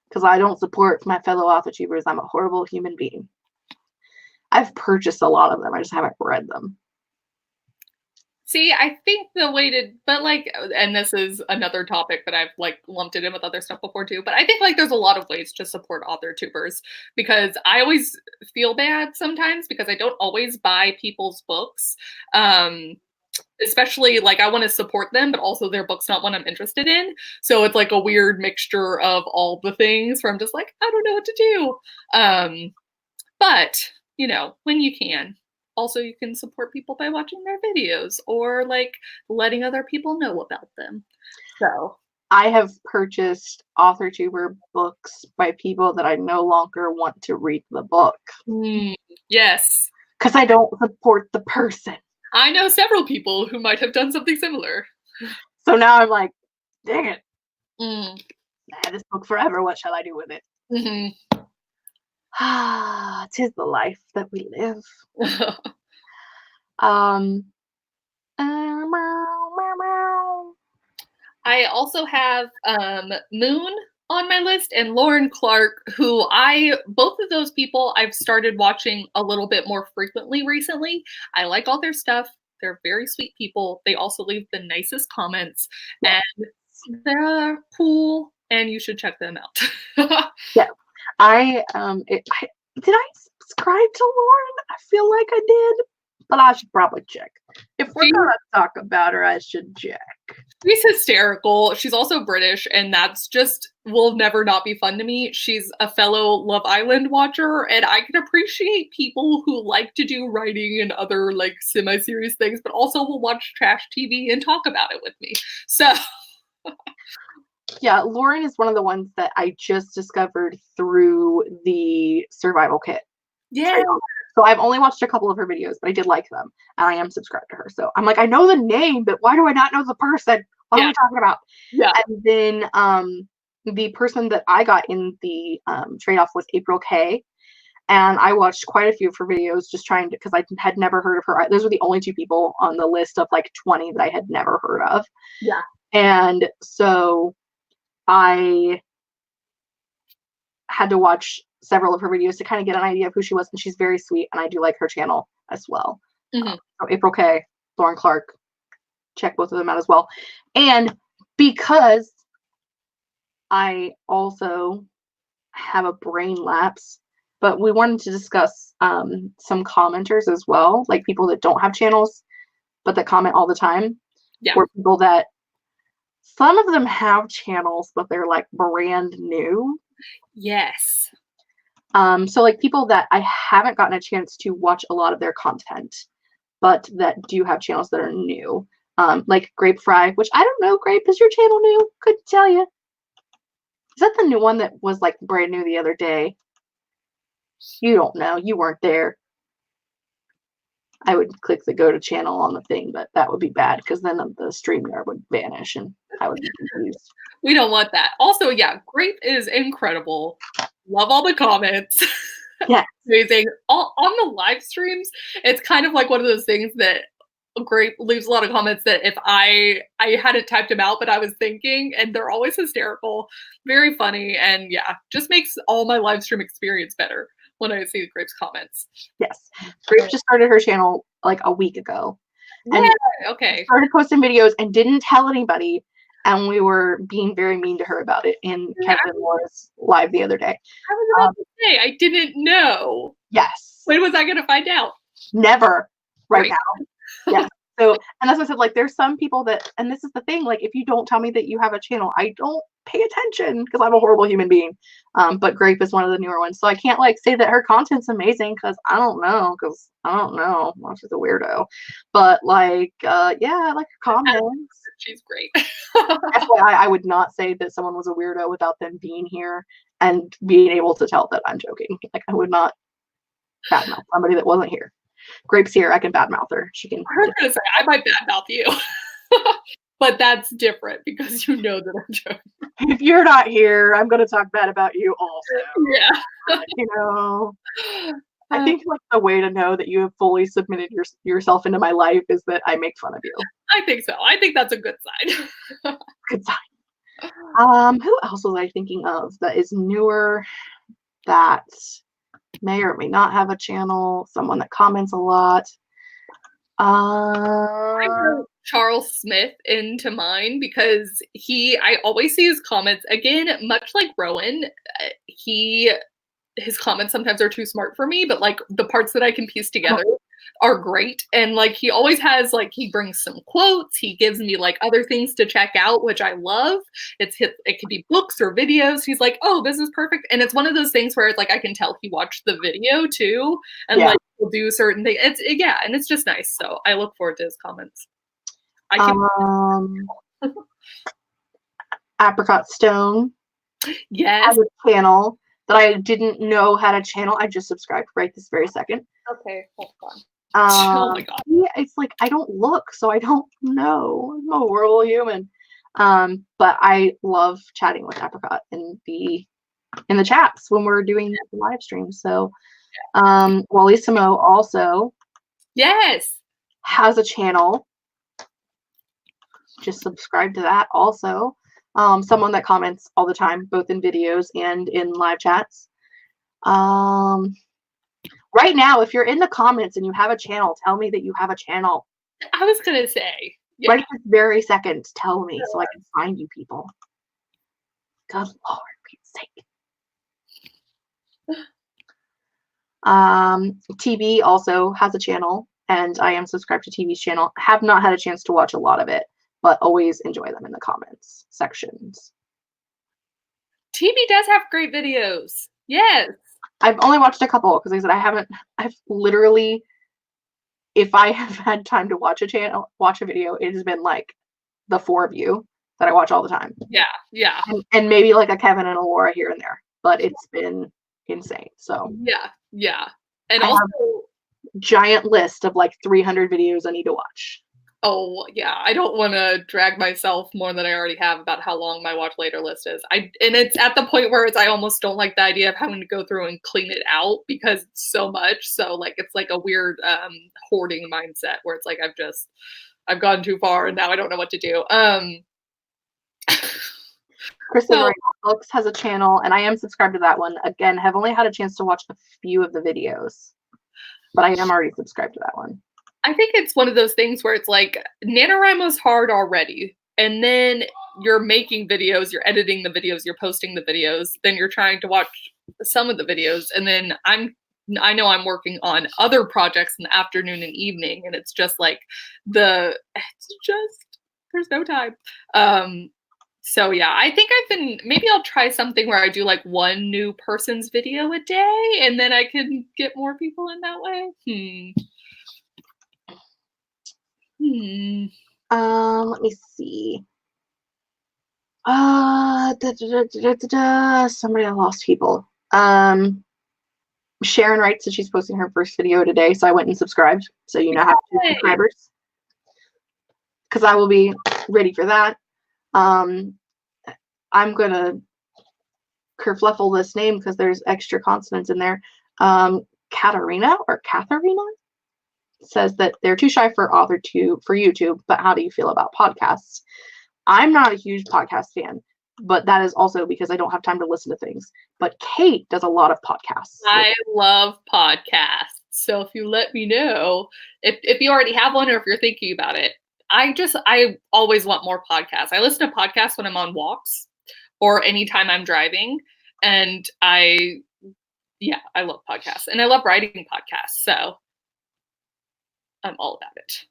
Because I don't support my fellow Authortubers. I'm a horrible human being. I've purchased a lot of them. I just haven't read them. See, I think and this is another topic that I've like lumped it in with other stuff before too, but I think like there's a lot of ways to support Authortubers, because I always feel bad sometimes because I don't always buy people's books. especially like I want to support them, but also their book's not one I'm interested in. So it's like a weird mixture of all the things where I'm just like, I don't know what to do. But you know, when you can. Also, you can support people by watching their videos or like letting other people know about them. So I have purchased Authortuber books by people that I no longer want to read the book. Yes. Because I don't support the person. I know several people who might have done something similar. So now I'm like, dang it. I Mm. had this book forever. What shall I do with it? Mm-hmm. Tis the life that we live. Um, I also have Moon on my list and Lauren Clark, who both of those people I've started watching a little bit more frequently recently. I like all their stuff. They're very sweet people. They also leave the nicest comments, and they're cool, and you should check them out. Yeah. Did I subscribe to Lauren? I feel like I did, but I should probably check. If we're gonna talk about her, I should check. She's hysterical. She's also British, and that's just will never not be fun to me. She's a fellow Love Island watcher, and I can appreciate people who like to do writing and other like semi-serious things, but also will watch trash TV and talk about it with me. So yeah, Lauren is one of the ones that I just discovered through the survival kit. Yeah. So I've only watched a couple of her videos, but I did like them, and I am subscribed to her. So I'm like, I know the name, but why do I not know the person? What are we talking about? Yeah. And then the person that I got in the trade-off was April K. And I watched quite a few of her videos just trying to, because I had never heard of her. Those were the only two people on the list of like 20 that I had never heard of. Yeah. And so I had to watch several of her videos to kind of get an idea of who she was, and she's very sweet, and I do like her channel as well. Mm-hmm. So April K, Lauren Clark, check both of them out as well. And because I also have a brain lapse, but we wanted to discuss some commenters as well, like people that don't have channels but that comment all the time. Yeah. Or people that some of them have channels but they're like brand new. Yes. So like people that I haven't gotten a chance to watch a lot of their content, but that do have channels that are new. Like Grape Fry, which I don't know, Grape, is your channel new? Couldn't tell you. Is that the new one that was like brand new the other day? You don't know. You weren't there. I would click the go to channel on the thing, but that would be bad because then the StreamYard would vanish and I would be confused. We don't want that. Also, yeah, Grape is incredible. Love all the comments. Yeah. Amazing. On the live streams, it's kind of like one of those things that Grape leaves a lot of comments that if I hadn't typed them out, but I was thinking, and they're always hysterical, very funny, and yeah, just makes all my live stream experience better when I see Grape's comments. Yes. Grape just started her channel like a week ago. And yeah, okay. Started posting videos and didn't tell anybody. And we were being very mean to her about it in Kevin and Laura's live the other day. I was about to say, I didn't know. Yes. When was I going to find out? Never. Right now. Yeah. So, and that's what I said, like, there's some people that, and this is the thing, like, if you don't tell me that you have a channel, I don't pay attention because I'm a horrible human being. But Grape is one of the newer ones. So I can't, like, say that her content's amazing because I don't know. Well, she's a weirdo. But, like, yeah, I like her comments. She's great. FYI, I would not say that someone was a weirdo without them being here and being able to tell that I'm joking. Like, I would not badmouth somebody that wasn't here. Grape's here. I can badmouth her. She can. I was gonna say I might badmouth you, but that's different because you know that I'm joking. If you're not here, I'm gonna talk bad about you also. Yeah. You know, I think like the way to know that you have fully submitted yourself into my life is that I make fun of you. I think so. I think that's a good sign. Good sign. Who else was I thinking of that is newer that may or may not have a channel? Someone that comments a lot. I wrote Charles Smith into mine because I always see his comments. Again, much like Rowan, his comments sometimes are too smart for me, but like the parts that I can piece together, are great. And like he always has like he brings some quotes, he gives me like other things to check out, which I love. It could be books or videos. He's like, oh, this is perfect. And it's one of those things where it's like I can tell he watched the video too, and like he'll do certain things. And it's just nice. So I look forward to his comments. I can Apricot Stone yes has a channel that I didn't know had a channel. I just subscribed right this very second. Okay, hold on. Oh my god. It's like I don't look, so I don't know. I'm a horrible human. But I love chatting with Apricot in the chats when we're doing the live stream. So Wally Samo also has a channel. Just subscribe to that also. Someone that comments all the time, both in videos and in live chats. Right now, if you're in the comments and you have a channel, tell me that you have a channel. I was gonna say. Yeah. Right this very second, tell me so I can find you people. Good Lord, Pete's sake. TV also has a channel, and I am subscribed to TV's channel. Have not had a chance to watch a lot of it, but always enjoy them in the comments sections. TV does have great videos. Yes. I've only watched a couple because like I said I've literally, if I have had time to watch a video, it has been like the 4 of you that I watch all the time. Yeah. And maybe like a Kevin and a Laura here and there, but it's been insane. So yeah. And I also have a giant list of like 300 videos I need to watch. Oh yeah, I don't want to drag myself more than I already have about how long my watch later list is. And it's at the point where I almost don't like the idea of having to go through and clean it out because it's so much. So like it's like a weird hoarding mindset where it's like I've gone too far and now I don't know what to do. Kristen Wright Books has a channel, and I am subscribed to that one. Again, have only had a chance to watch a few of the videos, but I am already subscribed to that one. I think it's one of those things where it's like NaNoWriMo's hard already. And then you're making videos, you're editing the videos, you're posting the videos, then you're trying to watch some of the videos. And then I know I'm working on other projects in the afternoon and evening. And it's just like there's no time. So yeah, I think maybe I'll try something where I do like one new person's video a day and then I can get more people in that way. Let me see. Somebody I lost people. Sharon writes that she's posting her first video today, so I went and subscribed. So you now have 2 subscribers. Because I will be ready for that. I'm gonna kerfluffle this name because there's extra consonants in there. Katharina says that they're too shy for YouTube, but how do you feel about podcasts? I'm not a huge podcast fan, but that is also because I don't have time to listen to things. But Kate does a lot of podcasts. I love podcasts. So if you let me know, if you already have one or if you're thinking about it, I always want more podcasts. I listen to podcasts when I'm on walks or anytime I'm driving. And I love podcasts. And I love writing podcasts. So I'm all about it.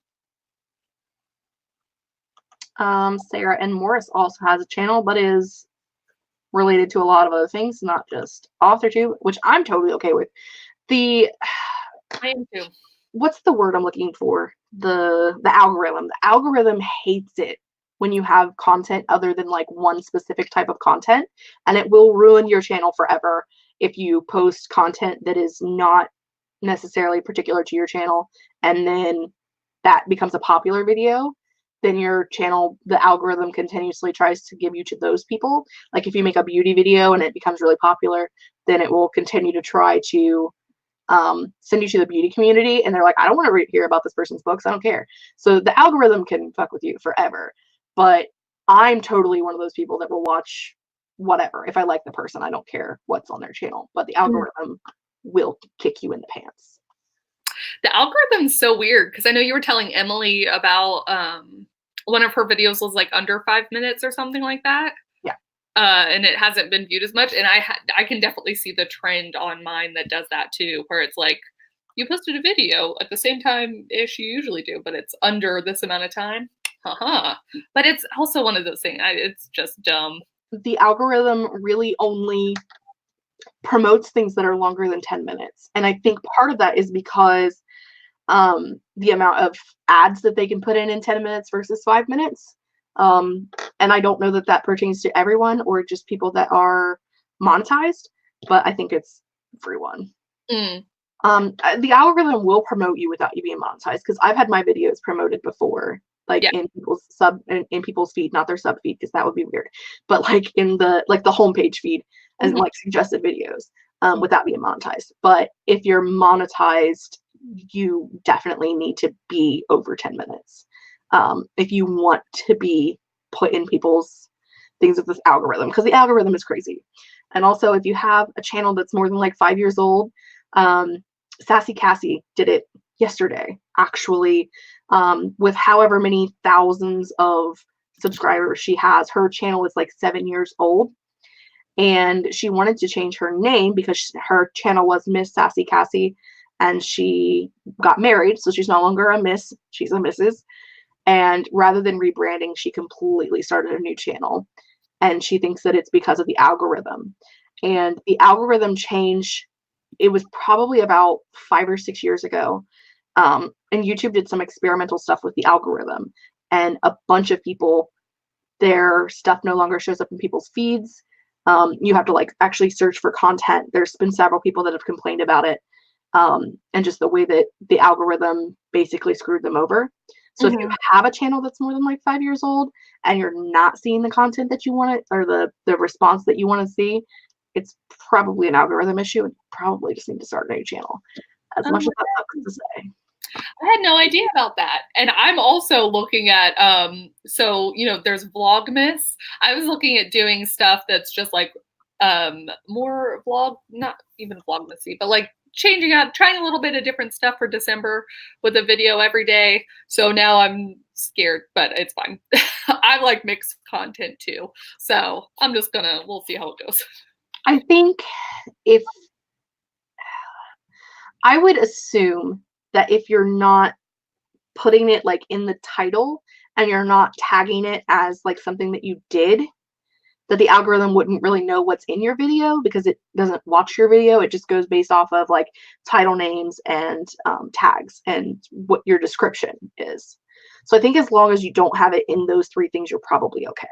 Sarah and Morris also has a channel, but is related to a lot of other things, not just Authortube, which I'm totally okay with. I am too. What's the word I'm looking for? The algorithm. The algorithm hates it when you have content other than like one specific type of content, and it will ruin your channel forever if you post content that is not necessarily particular to your channel, and then that becomes a popular video. Then your channel, the algorithm continuously tries to give you to those people. Like if you make a beauty video and it becomes really popular, then it will continue to try to send you to the beauty community, and they're like, I don't want to hear about this person's books, I don't care. So the algorithm can fuck with you forever. But I'm totally one of those people that will watch whatever. If I like the person, I don't care what's on their channel, but the algorithm will kick you in the pants. The algorithm's so weird because I know you were telling Emily about one of her videos was like under 5 minutes or something like that. Yeah. And it hasn't been viewed as much. And I can definitely see the trend on mine that does that too, where it's like you posted a video at the same time-ish you usually do, but it's under this amount of time. Haha. But it's also one of those things. It's just dumb. The algorithm really only promotes things that are longer than 10 minutes. And I think part of that is because the amount of ads that they can put in 10 minutes versus 5 minutes. And I don't know that that pertains to everyone or just people that are monetized, but I think it's everyone. The algorithm will promote you without you being monetized, because I've had my videos promoted before, like in people's in people's feed, not their sub feed, because that would be weird, but like in the homepage feed as like suggested videos without being monetized. But if you're monetized, you definitely need to be over 10 minutes if you want to be put in people's things with this algorithm, because the algorithm is crazy. And also, if you have a channel that's more than like 5 years old, Sassy Cassie did it yesterday, actually, with however many thousands of subscribers she has. Her channel is like 7 years old, and she wanted to change her name because her channel was Miss Sassy Cassie, and she got married, so she's no longer a Miss, she's a Mrs. And rather than rebranding, she completely started a new channel, and she thinks that it's because of the algorithm. And the algorithm change, it was probably about 5 or 6 years ago. And YouTube did some experimental stuff with the algorithm, and a bunch of people, their stuff no longer shows up in people's feeds. You have to like actually search for content. There's been several people that have complained about it, and just the way that the algorithm basically screwed them over. So if you have a channel that's more than like 5 years old and you're not seeing the content that you want to, or the response that you want to see, it's probably an algorithm issue, and you probably just need to start a new channel. As much as that sucks to say. I had no idea about that. And I'm also looking at, so, you know, there's Vlogmas. I was looking at doing stuff that's just like more vlog, not even Vlogmasy, but like changing out, trying a little bit of different stuff for December with a video every day. So now I'm scared, but it's fine. I like mixed content too. So I'm just we'll see how it goes. I think I would assume that if you're not putting it like in the title and you're not tagging it as like something that you did, that the algorithm wouldn't really know what's in your video, because it doesn't watch your video. It just goes based off of like title names and tags and what your description is. So I think as long as you don't have it in those 3 things, you're probably okay.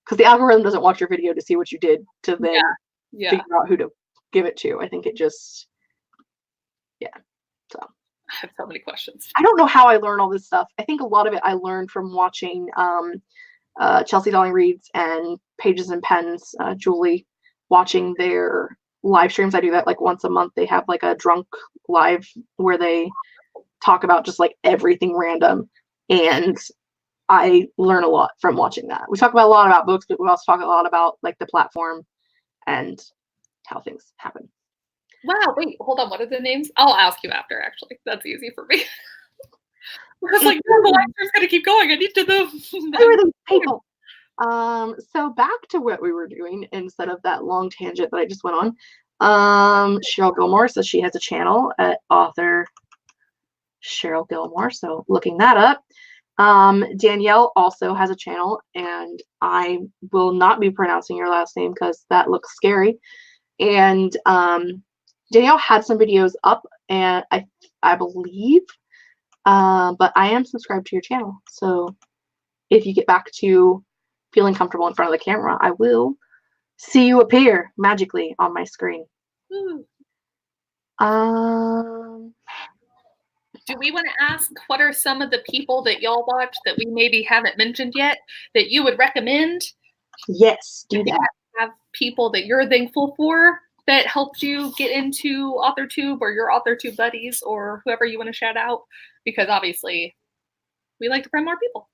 Because the algorithm doesn't watch your video to see what you did to then figure out who to give it to. I think it just, so. I have so many questions. I don't know how I learn all this stuff. I think a lot of it I learned from watching JLW Reads and Pages and Pens, Julie, watching their live streams. I do that like once a month. They have like a drunk live where they talk about just like everything random, and I learn a lot from watching that. We talk about a lot about books, but we also talk a lot about like the platform and how things happen. Wow, wait, hold on. What are the names? I'll ask you after, actually. That's easy for me. Because like, no, the live stream's gonna keep going. I need to know. Who are these people? So back to what we were doing instead of that long tangent that I just went on. Cheryl Gilmore says she has a channel at author Cheryl Gilmore, so looking that up. Danielle also has a channel, and I will not be pronouncing your last name because that looks scary. And Danielle had some videos up, and I believe, but I am subscribed to your channel. So if you get back to feeling comfortable in front of the camera, I will see you appear magically on my screen. Do we want to ask what are some of the people that y'all watch that we maybe haven't mentioned yet that you would recommend? Yes, do that. Have people that you're thankful for that helped you get into Authortube, or your Authortube buddies, or whoever you want to shout out, because obviously we like to find more people.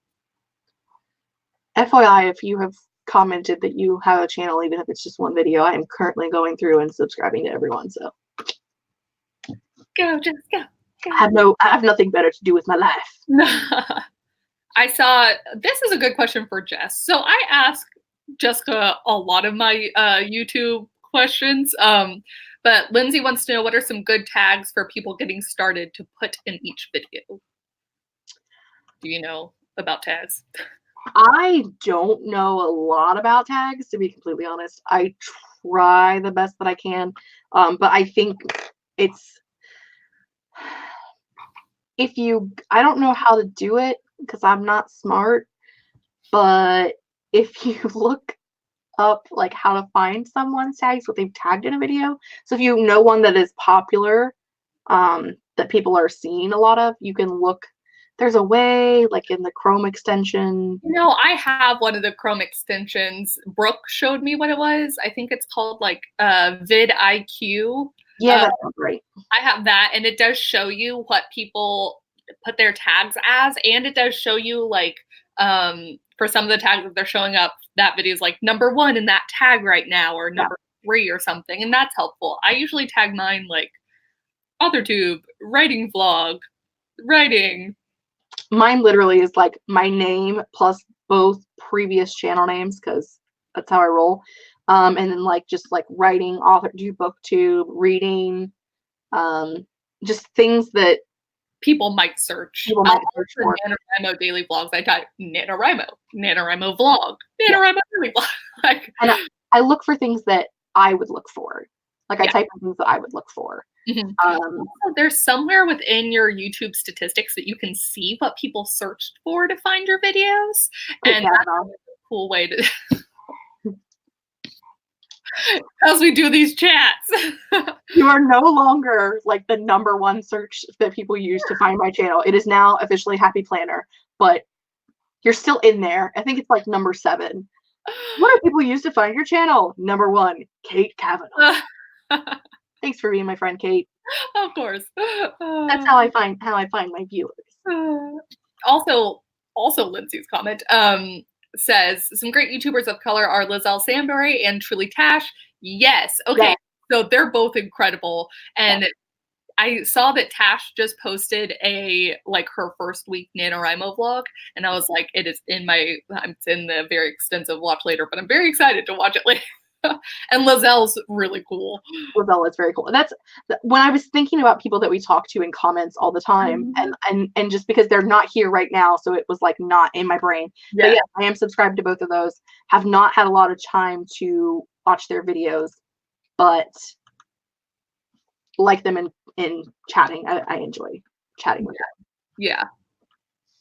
FYI, if you have commented that you have a channel, even if it's just one video, I am currently going through and subscribing to everyone. So go, just go. I have nothing better to do with my life. I saw, this is a good question for Jess. So I ask Jessica a lot of my YouTube questions. But Lindsay wants to know, what are some good tags for people getting started to put in each video? Do you know about tags? I don't know a lot about tags, to be completely honest. I try the best that I can, but I think it's, I don't know how to do it because I'm not smart, but if you look up like how to find someone's tags, what they've tagged in a video, so if you know one that is popular, that people are seeing a lot of, you can look. There's a way, like in the Chrome extension. I have one of the Chrome extensions. Brooke showed me what it was. I think it's called like vidIQ. Yeah, that sounds right. I have that, and it does show you what people put their tags as, and it does show you like for some of the tags that they're showing up, that video is like number 1 in that tag right now, or number 3 or something, and that's helpful. I usually tag mine like Authortube, writing vlog, writing. Mine literally is like my name plus both previous channel names, because that's how I roll. And then like just like writing, Authortube, booktube, reading, just things that people might search. For. NaNoWriMo daily vlogs, I type NaNoWriMo vlog, NaNoWriMo daily vlog. Like, and I look for things that I would look for. Like I type in things that I would look for. Also, there's somewhere within your YouTube statistics that you can see what people searched for to find your videos. And that's a cool way to as we do these chats. You are no longer like the #1 search that people use to find my channel. It is now officially Happy Planner, but you're still in there. I think it's like number 7. What do people use to find your channel? #1, Kate Cavanaugh. Thanks for being my friend, Kate. Of course. That's how I find my viewers. Also Lindsay's comment says some great YouTubers of color are Lizelle Sandberry and Truly Tash. Yes. Okay. So they're both incredible. And I saw that Tash just posted her first week NaNoWriMo vlog, and I was like, it's in the very extensive watch later, but I'm very excited to watch it later. And Lizelle's really cool. Lizelle is very cool. That's when I was thinking about people that we talk to in comments all the time, and just because they're not here right now, so it was like not in my brain. But yeah, I am subscribed to both of those. Have not had a lot of time to watch their videos, but like them in chatting. I enjoy chatting with them. Yeah.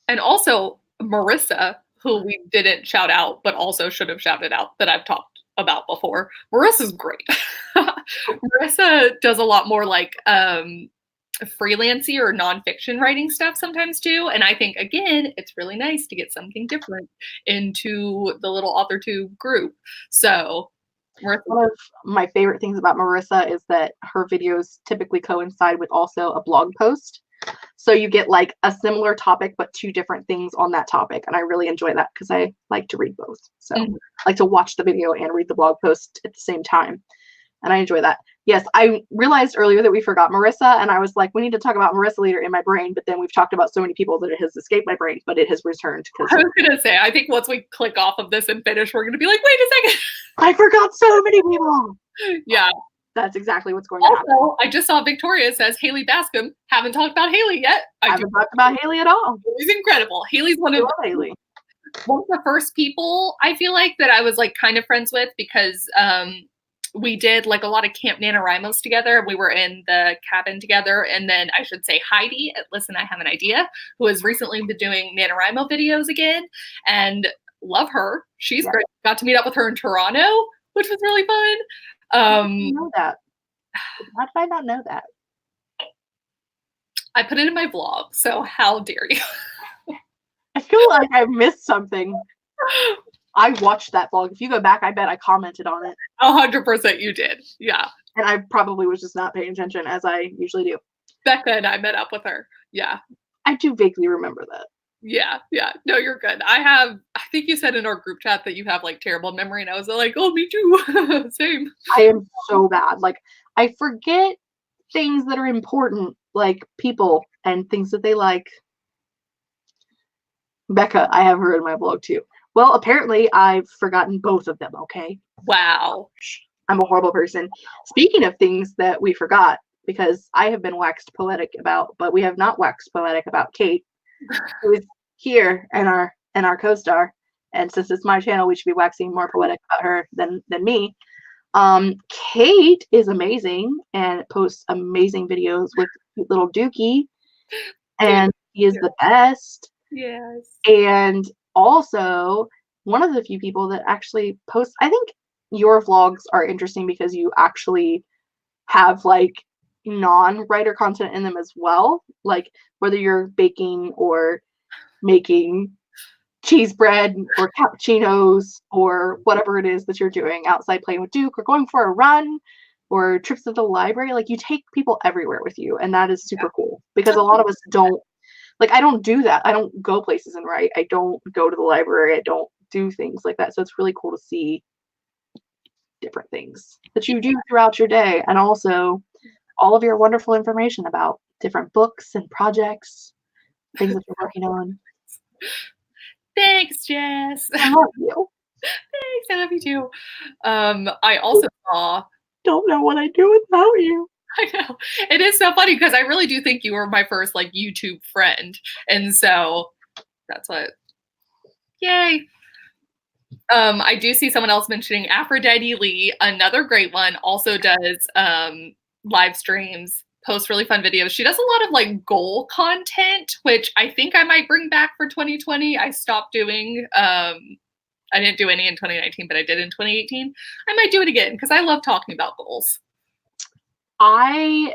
And also Marissa, who we didn't shout out, but also should have shouted out, that I've talked about before. Marissa's great. Marissa does a lot more like freelancy or nonfiction writing stuff sometimes too. And I think, again, it's really nice to get something different into the little Authortube group. So one of my favorite things about Marissa is that her videos typically coincide with also a blog post. So you get like a similar topic, but 2 different things on that topic. And I really enjoy that because I like to read both. So I like to watch the video and read the blog post at the same time. And I enjoy that. Yes, I realized earlier that we forgot Marissa, and I was like, we need to talk about Marissa later in my brain. But then we've talked about so many people that it has escaped my brain, but it has returned. I was going to say, I think once we click off of this and finish, we're going to be like, wait a second. I forgot so many people. Yeah. That's exactly what's going to happen. I just saw Victoria says Haley Bascom. Haven't talked about Haley yet. I haven't talked about Haley at all. Haley's incredible. Haley's one of the first people I feel like that I was like kind of friends with, because we did like a lot of Camp NaNoWriMos together. We were in the cabin together. And then I should say Heidi at Listen, I Have an Idea, who has recently been doing NaNoWriMo videos again, and love her. She's great. Got to meet up with her in Toronto, which was really fun. I didn't know that. How did I not know that? I put it in my vlog, so how dare you? I feel like I missed something. I watched that vlog. If you go back, I bet I commented on it. 100% you did. Yeah. And I probably was just not paying attention, as I usually do. Becca and I met up with her. Yeah. I do vaguely remember that. Yeah. No, you're good. I think you said in our group chat that you have like terrible memory, and I was like, oh, me too. Same. I am so bad. Like, I forget things that are important, like people and things that they like. Becca, I have her in my blog too. Well, apparently I've forgotten both of them, okay? Wow. I'm a horrible person. Speaking of things that we forgot, because I have been waxed poetic about, but we have not waxed poetic about Kate, who is here and our co-star. And since it's my channel, we should be waxing more poetic about her than me. Kate is amazing and posts amazing videos with little Dookie, and he is the best. Yes. And also one of the few people that actually posts, I think your vlogs are interesting because you actually have like non-writer content in them as well. Like whether you're baking or making cheese bread or cappuccinos or whatever it is that you're doing outside playing with Duke or going for a run or trips to the library, like you take people everywhere with you, and that is super cool because a lot of us don't, like, I don't do that. I don't go places and write. I don't go to the library. I don't do things like that. So it's really cool to see different things that you do throughout your day, and also all of your wonderful information about different books and projects, things that you're working on. Thanks, Jess. I love you. Thanks, I love you too. I also saw. Don't know what I'd do without you. I know. It is so funny because I really do think you were my first like YouTube friend. And so that's what, yay. I do see someone else mentioning Aphrodite Lee, another great one, also does live streams, posts really fun videos. She does a lot of like goal content, which I think I might bring back for 2020. I stopped doing, I didn't do any in 2019, but I did in 2018. I might do it again because I love talking about goals. I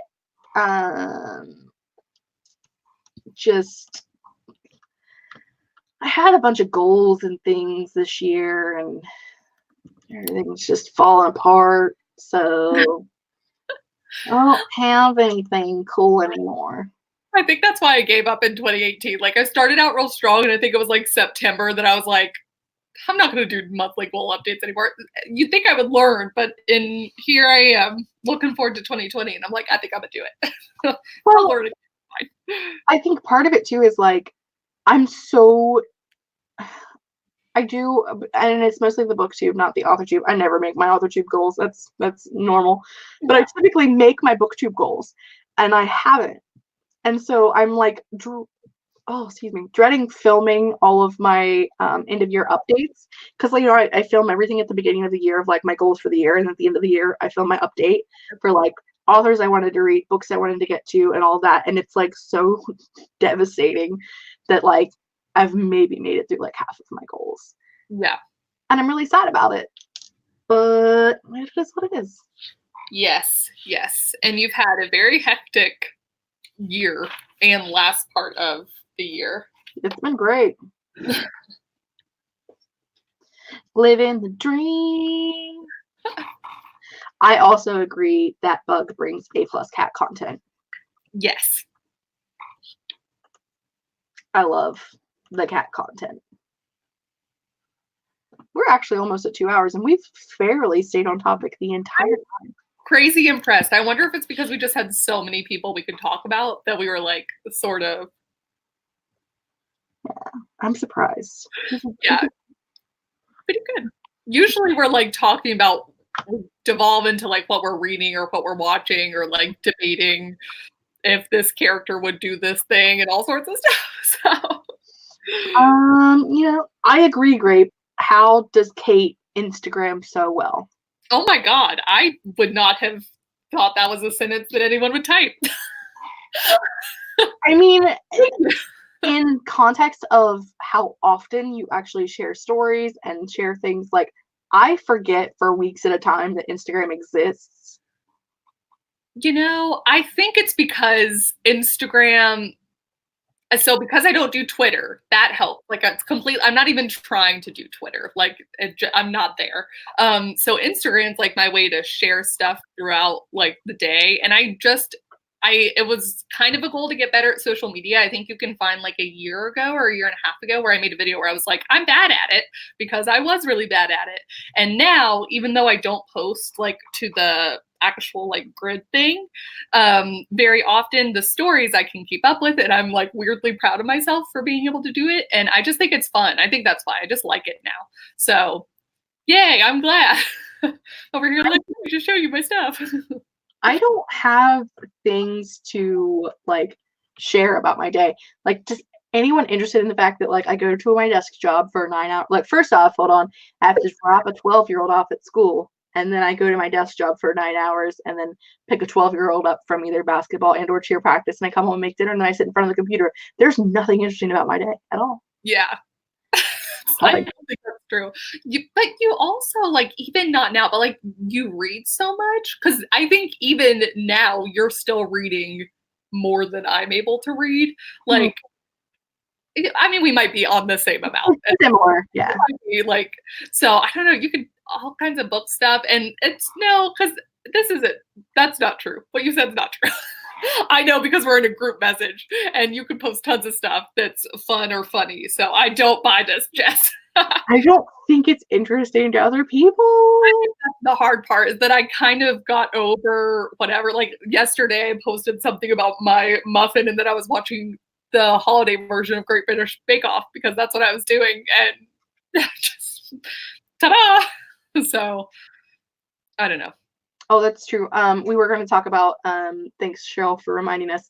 had a bunch of goals and things this year, and everything's just falling apart. So I don't have anything cool anymore. I think that's why I gave up in 2018. Like I started out real strong, and I think it was like September that I was like, I'm not going to do monthly goal updates anymore. You'd think I would learn, but here I am looking forward to 2020, and I'm like, I think I'm going to do it. Well, I'll learn it. I think part of it too is like, I do, and it's mostly the booktube, not the Authortube. I never make my Authortube goals. That's normal. But I typically make my booktube goals, and I haven't. And so I'm like, dreading filming all of my end of year updates, because like, you know, I film everything at the beginning of the year of like my goals for the year, and at the end of the year I film my update for like authors I wanted to read, books I wanted to get to, and all that. And it's like so devastating that like I've maybe made it through like half of my goals. Yeah. And I'm really sad about it, but it is what it is. Yes, yes. And you've had a very hectic year and last part of the year. It's been great. Living the dream. I also agree that Bug brings A+ cat content. Yes. I love the cat content. We're actually almost at 2 hours, and we've fairly stayed on topic the entire time. Crazy impressed. I wonder if it's because we just had so many people we could talk about that we were like sort of. Yeah, I'm surprised. Yeah. Pretty good. Usually we're like talking about, devolve into like what we're reading or what we're watching or like debating if this character would do this thing and all sorts of stuff. So you know, I agree, Grape. How does Kate Instagram so well? Oh my God, I would not have thought that was a sentence that anyone would type. I mean, in context of how often you actually share stories and share things, like I forget for weeks at a time that Instagram exists. You know, I think it's because Instagram. So because I don't do Twitter, that helped. Like it's complete. I'm not even trying to do Twitter. Like I'm not there. So Instagram's like my way to share stuff throughout like the day. And it was kind of a goal to get better at social media. I think you can find like a year ago or a year and a half ago where I made a video where I was like, I'm bad at it because I was really bad at it. And now, even though I don't post like to the actual like grid thing, very often the stories I can keep up with, and I'm like weirdly proud of myself for being able to do it. And I just think it's fun. I think that's why I just like it now. So yay, I'm glad. Over here, let me just show you my stuff. I don't have things to like share about my day. Like, just anyone interested in the fact that like I go to my desk job for 9 hours. Like, first off, hold on, I have to drop a 12-year-old off at school, and then I go to my desk job for 9 hours, and then pick a 12-year-old up from either basketball and or cheer practice, and I come home and make dinner, and then I sit in front of the computer. There's nothing interesting about my day at all. Yeah. I don't think that's true. But you also, like, even not now, but like you read so much, because I think even now you're still reading more than I'm able to read. Like, I mean, we might be on the same amount. Similar, yeah. Like, so I don't know. You could all kinds of book stuff, and it's no, because this isn't. That's not true. What you said is not true. I know, because we're in a group message, and you can post tons of stuff that's fun or funny. So I don't buy this, Jess. I don't think it's interesting to other people. I think that's the hard part, is that I kind of got over whatever. Like yesterday, I posted something about my muffin, and then I was watching the holiday version of Great British Bake Off because that's what I was doing, and just ta-da! So I don't know. Oh, that's true. We were going to talk about, thanks Cheryl for reminding us,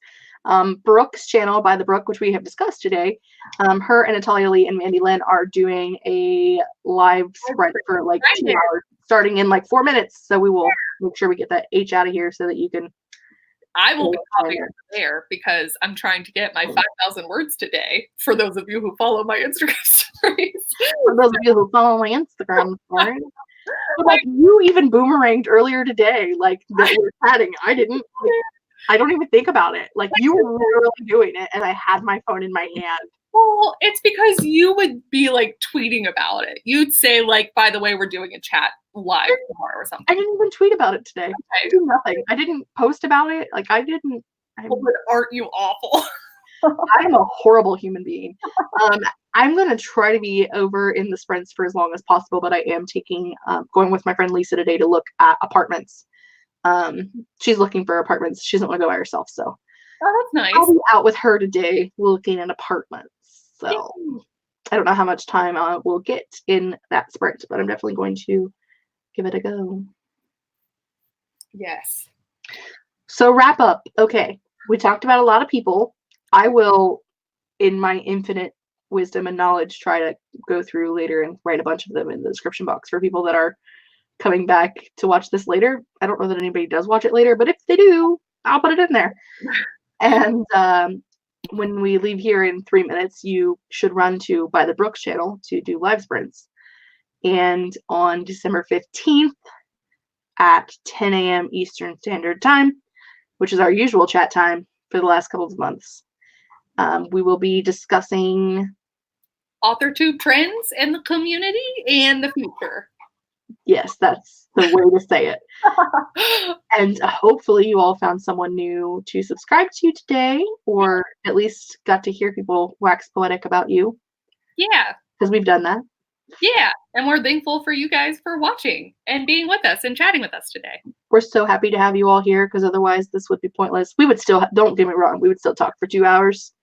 Brooke's channel, By the Brook, which we have discussed today. Her and Natalia Lee and Mandy Lynn are doing a live spread for like 2 hours, starting in like 4 minutes. So we will make sure we get that H out of here so that you can. I will be copying there because I'm trying to get my 5,000 words today. For those of you who follow my Instagram stories. For those of you who follow my Instagram stories. Like, you even boomeranged earlier today, like that we were chatting. I didn't. Like, I don't even think about it. Like, you were really doing it, and I had my phone in my hand. Well, it's because you would be like tweeting about it. You'd say like, by the way, we're doing a chat live tomorrow or something. I didn't even tweet about it today. I did nothing. I didn't post about it. Like, I didn't. Well, aren't you awful? I am a horrible human being. I'm going to try to be over in the sprints for as long as possible, but I am going with my friend Lisa today to look at apartments. She's looking for apartments. She doesn't want to go by herself, so. Oh, that's nice. I'll be out with her today looking at apartments. So I don't know how much time we'll get in that sprint, but I'm definitely going to give it a go. Yes. So wrap up. Okay. We talked about a lot of people. I will, in my infinite wisdom and knowledge, try to go through later and write a bunch of them in the description box for people that are coming back to watch this later. I don't know that anybody does watch it later, but if they do, I'll put it in there. And when we leave here in 3 minutes, you should run to By the Brook channel to do live sprints. And on December 15th at 10 a.m. Eastern Standard Time, which is our usual chat time for the last couple of months, we will be discussing Authortube trends in the community and the future. Yes, that's the way to say it. And hopefully you all found someone new to subscribe to today, or at least got to hear people wax poetic about you. Yeah. Because we've done that. Yeah. And we're thankful for you guys for watching and being with us and chatting with us today. We're so happy to have you all here, because otherwise this would be pointless. We would still, don't get me wrong, we would still talk for 2 hours.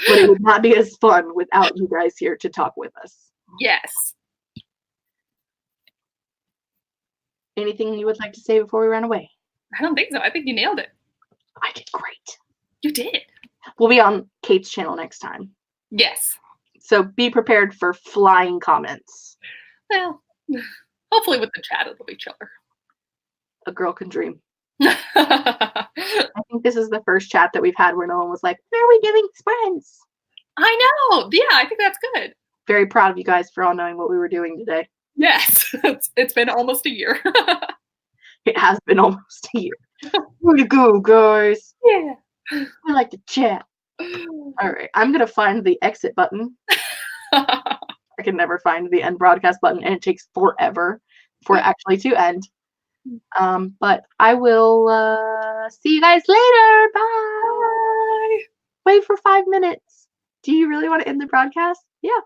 But it would not be as fun without you guys here to talk with us. Yes. Anything you would like to say before we run away? I don't think so. I think you nailed it. I did great. You did. We'll be on Kate's channel next time. Yes. So be prepared for flying comments. Well, hopefully with the chat it'll be chiller. A girl can dream. I think this is the first chat that we've had where no one was like, where are we giving sprints? I know. Yeah, I think that's good. Very proud of you guys for all knowing what we were doing today. Yes. It's been almost a year. It has been almost a year. Way to go, guys. Yeah. We like to chat. All right. I'm going to find the exit button. I can never find the end broadcast button, and it takes forever for it actually to end. But I will see you guys later. Bye. Wait for 5 minutes. Do you really want to end the broadcast? Yeah.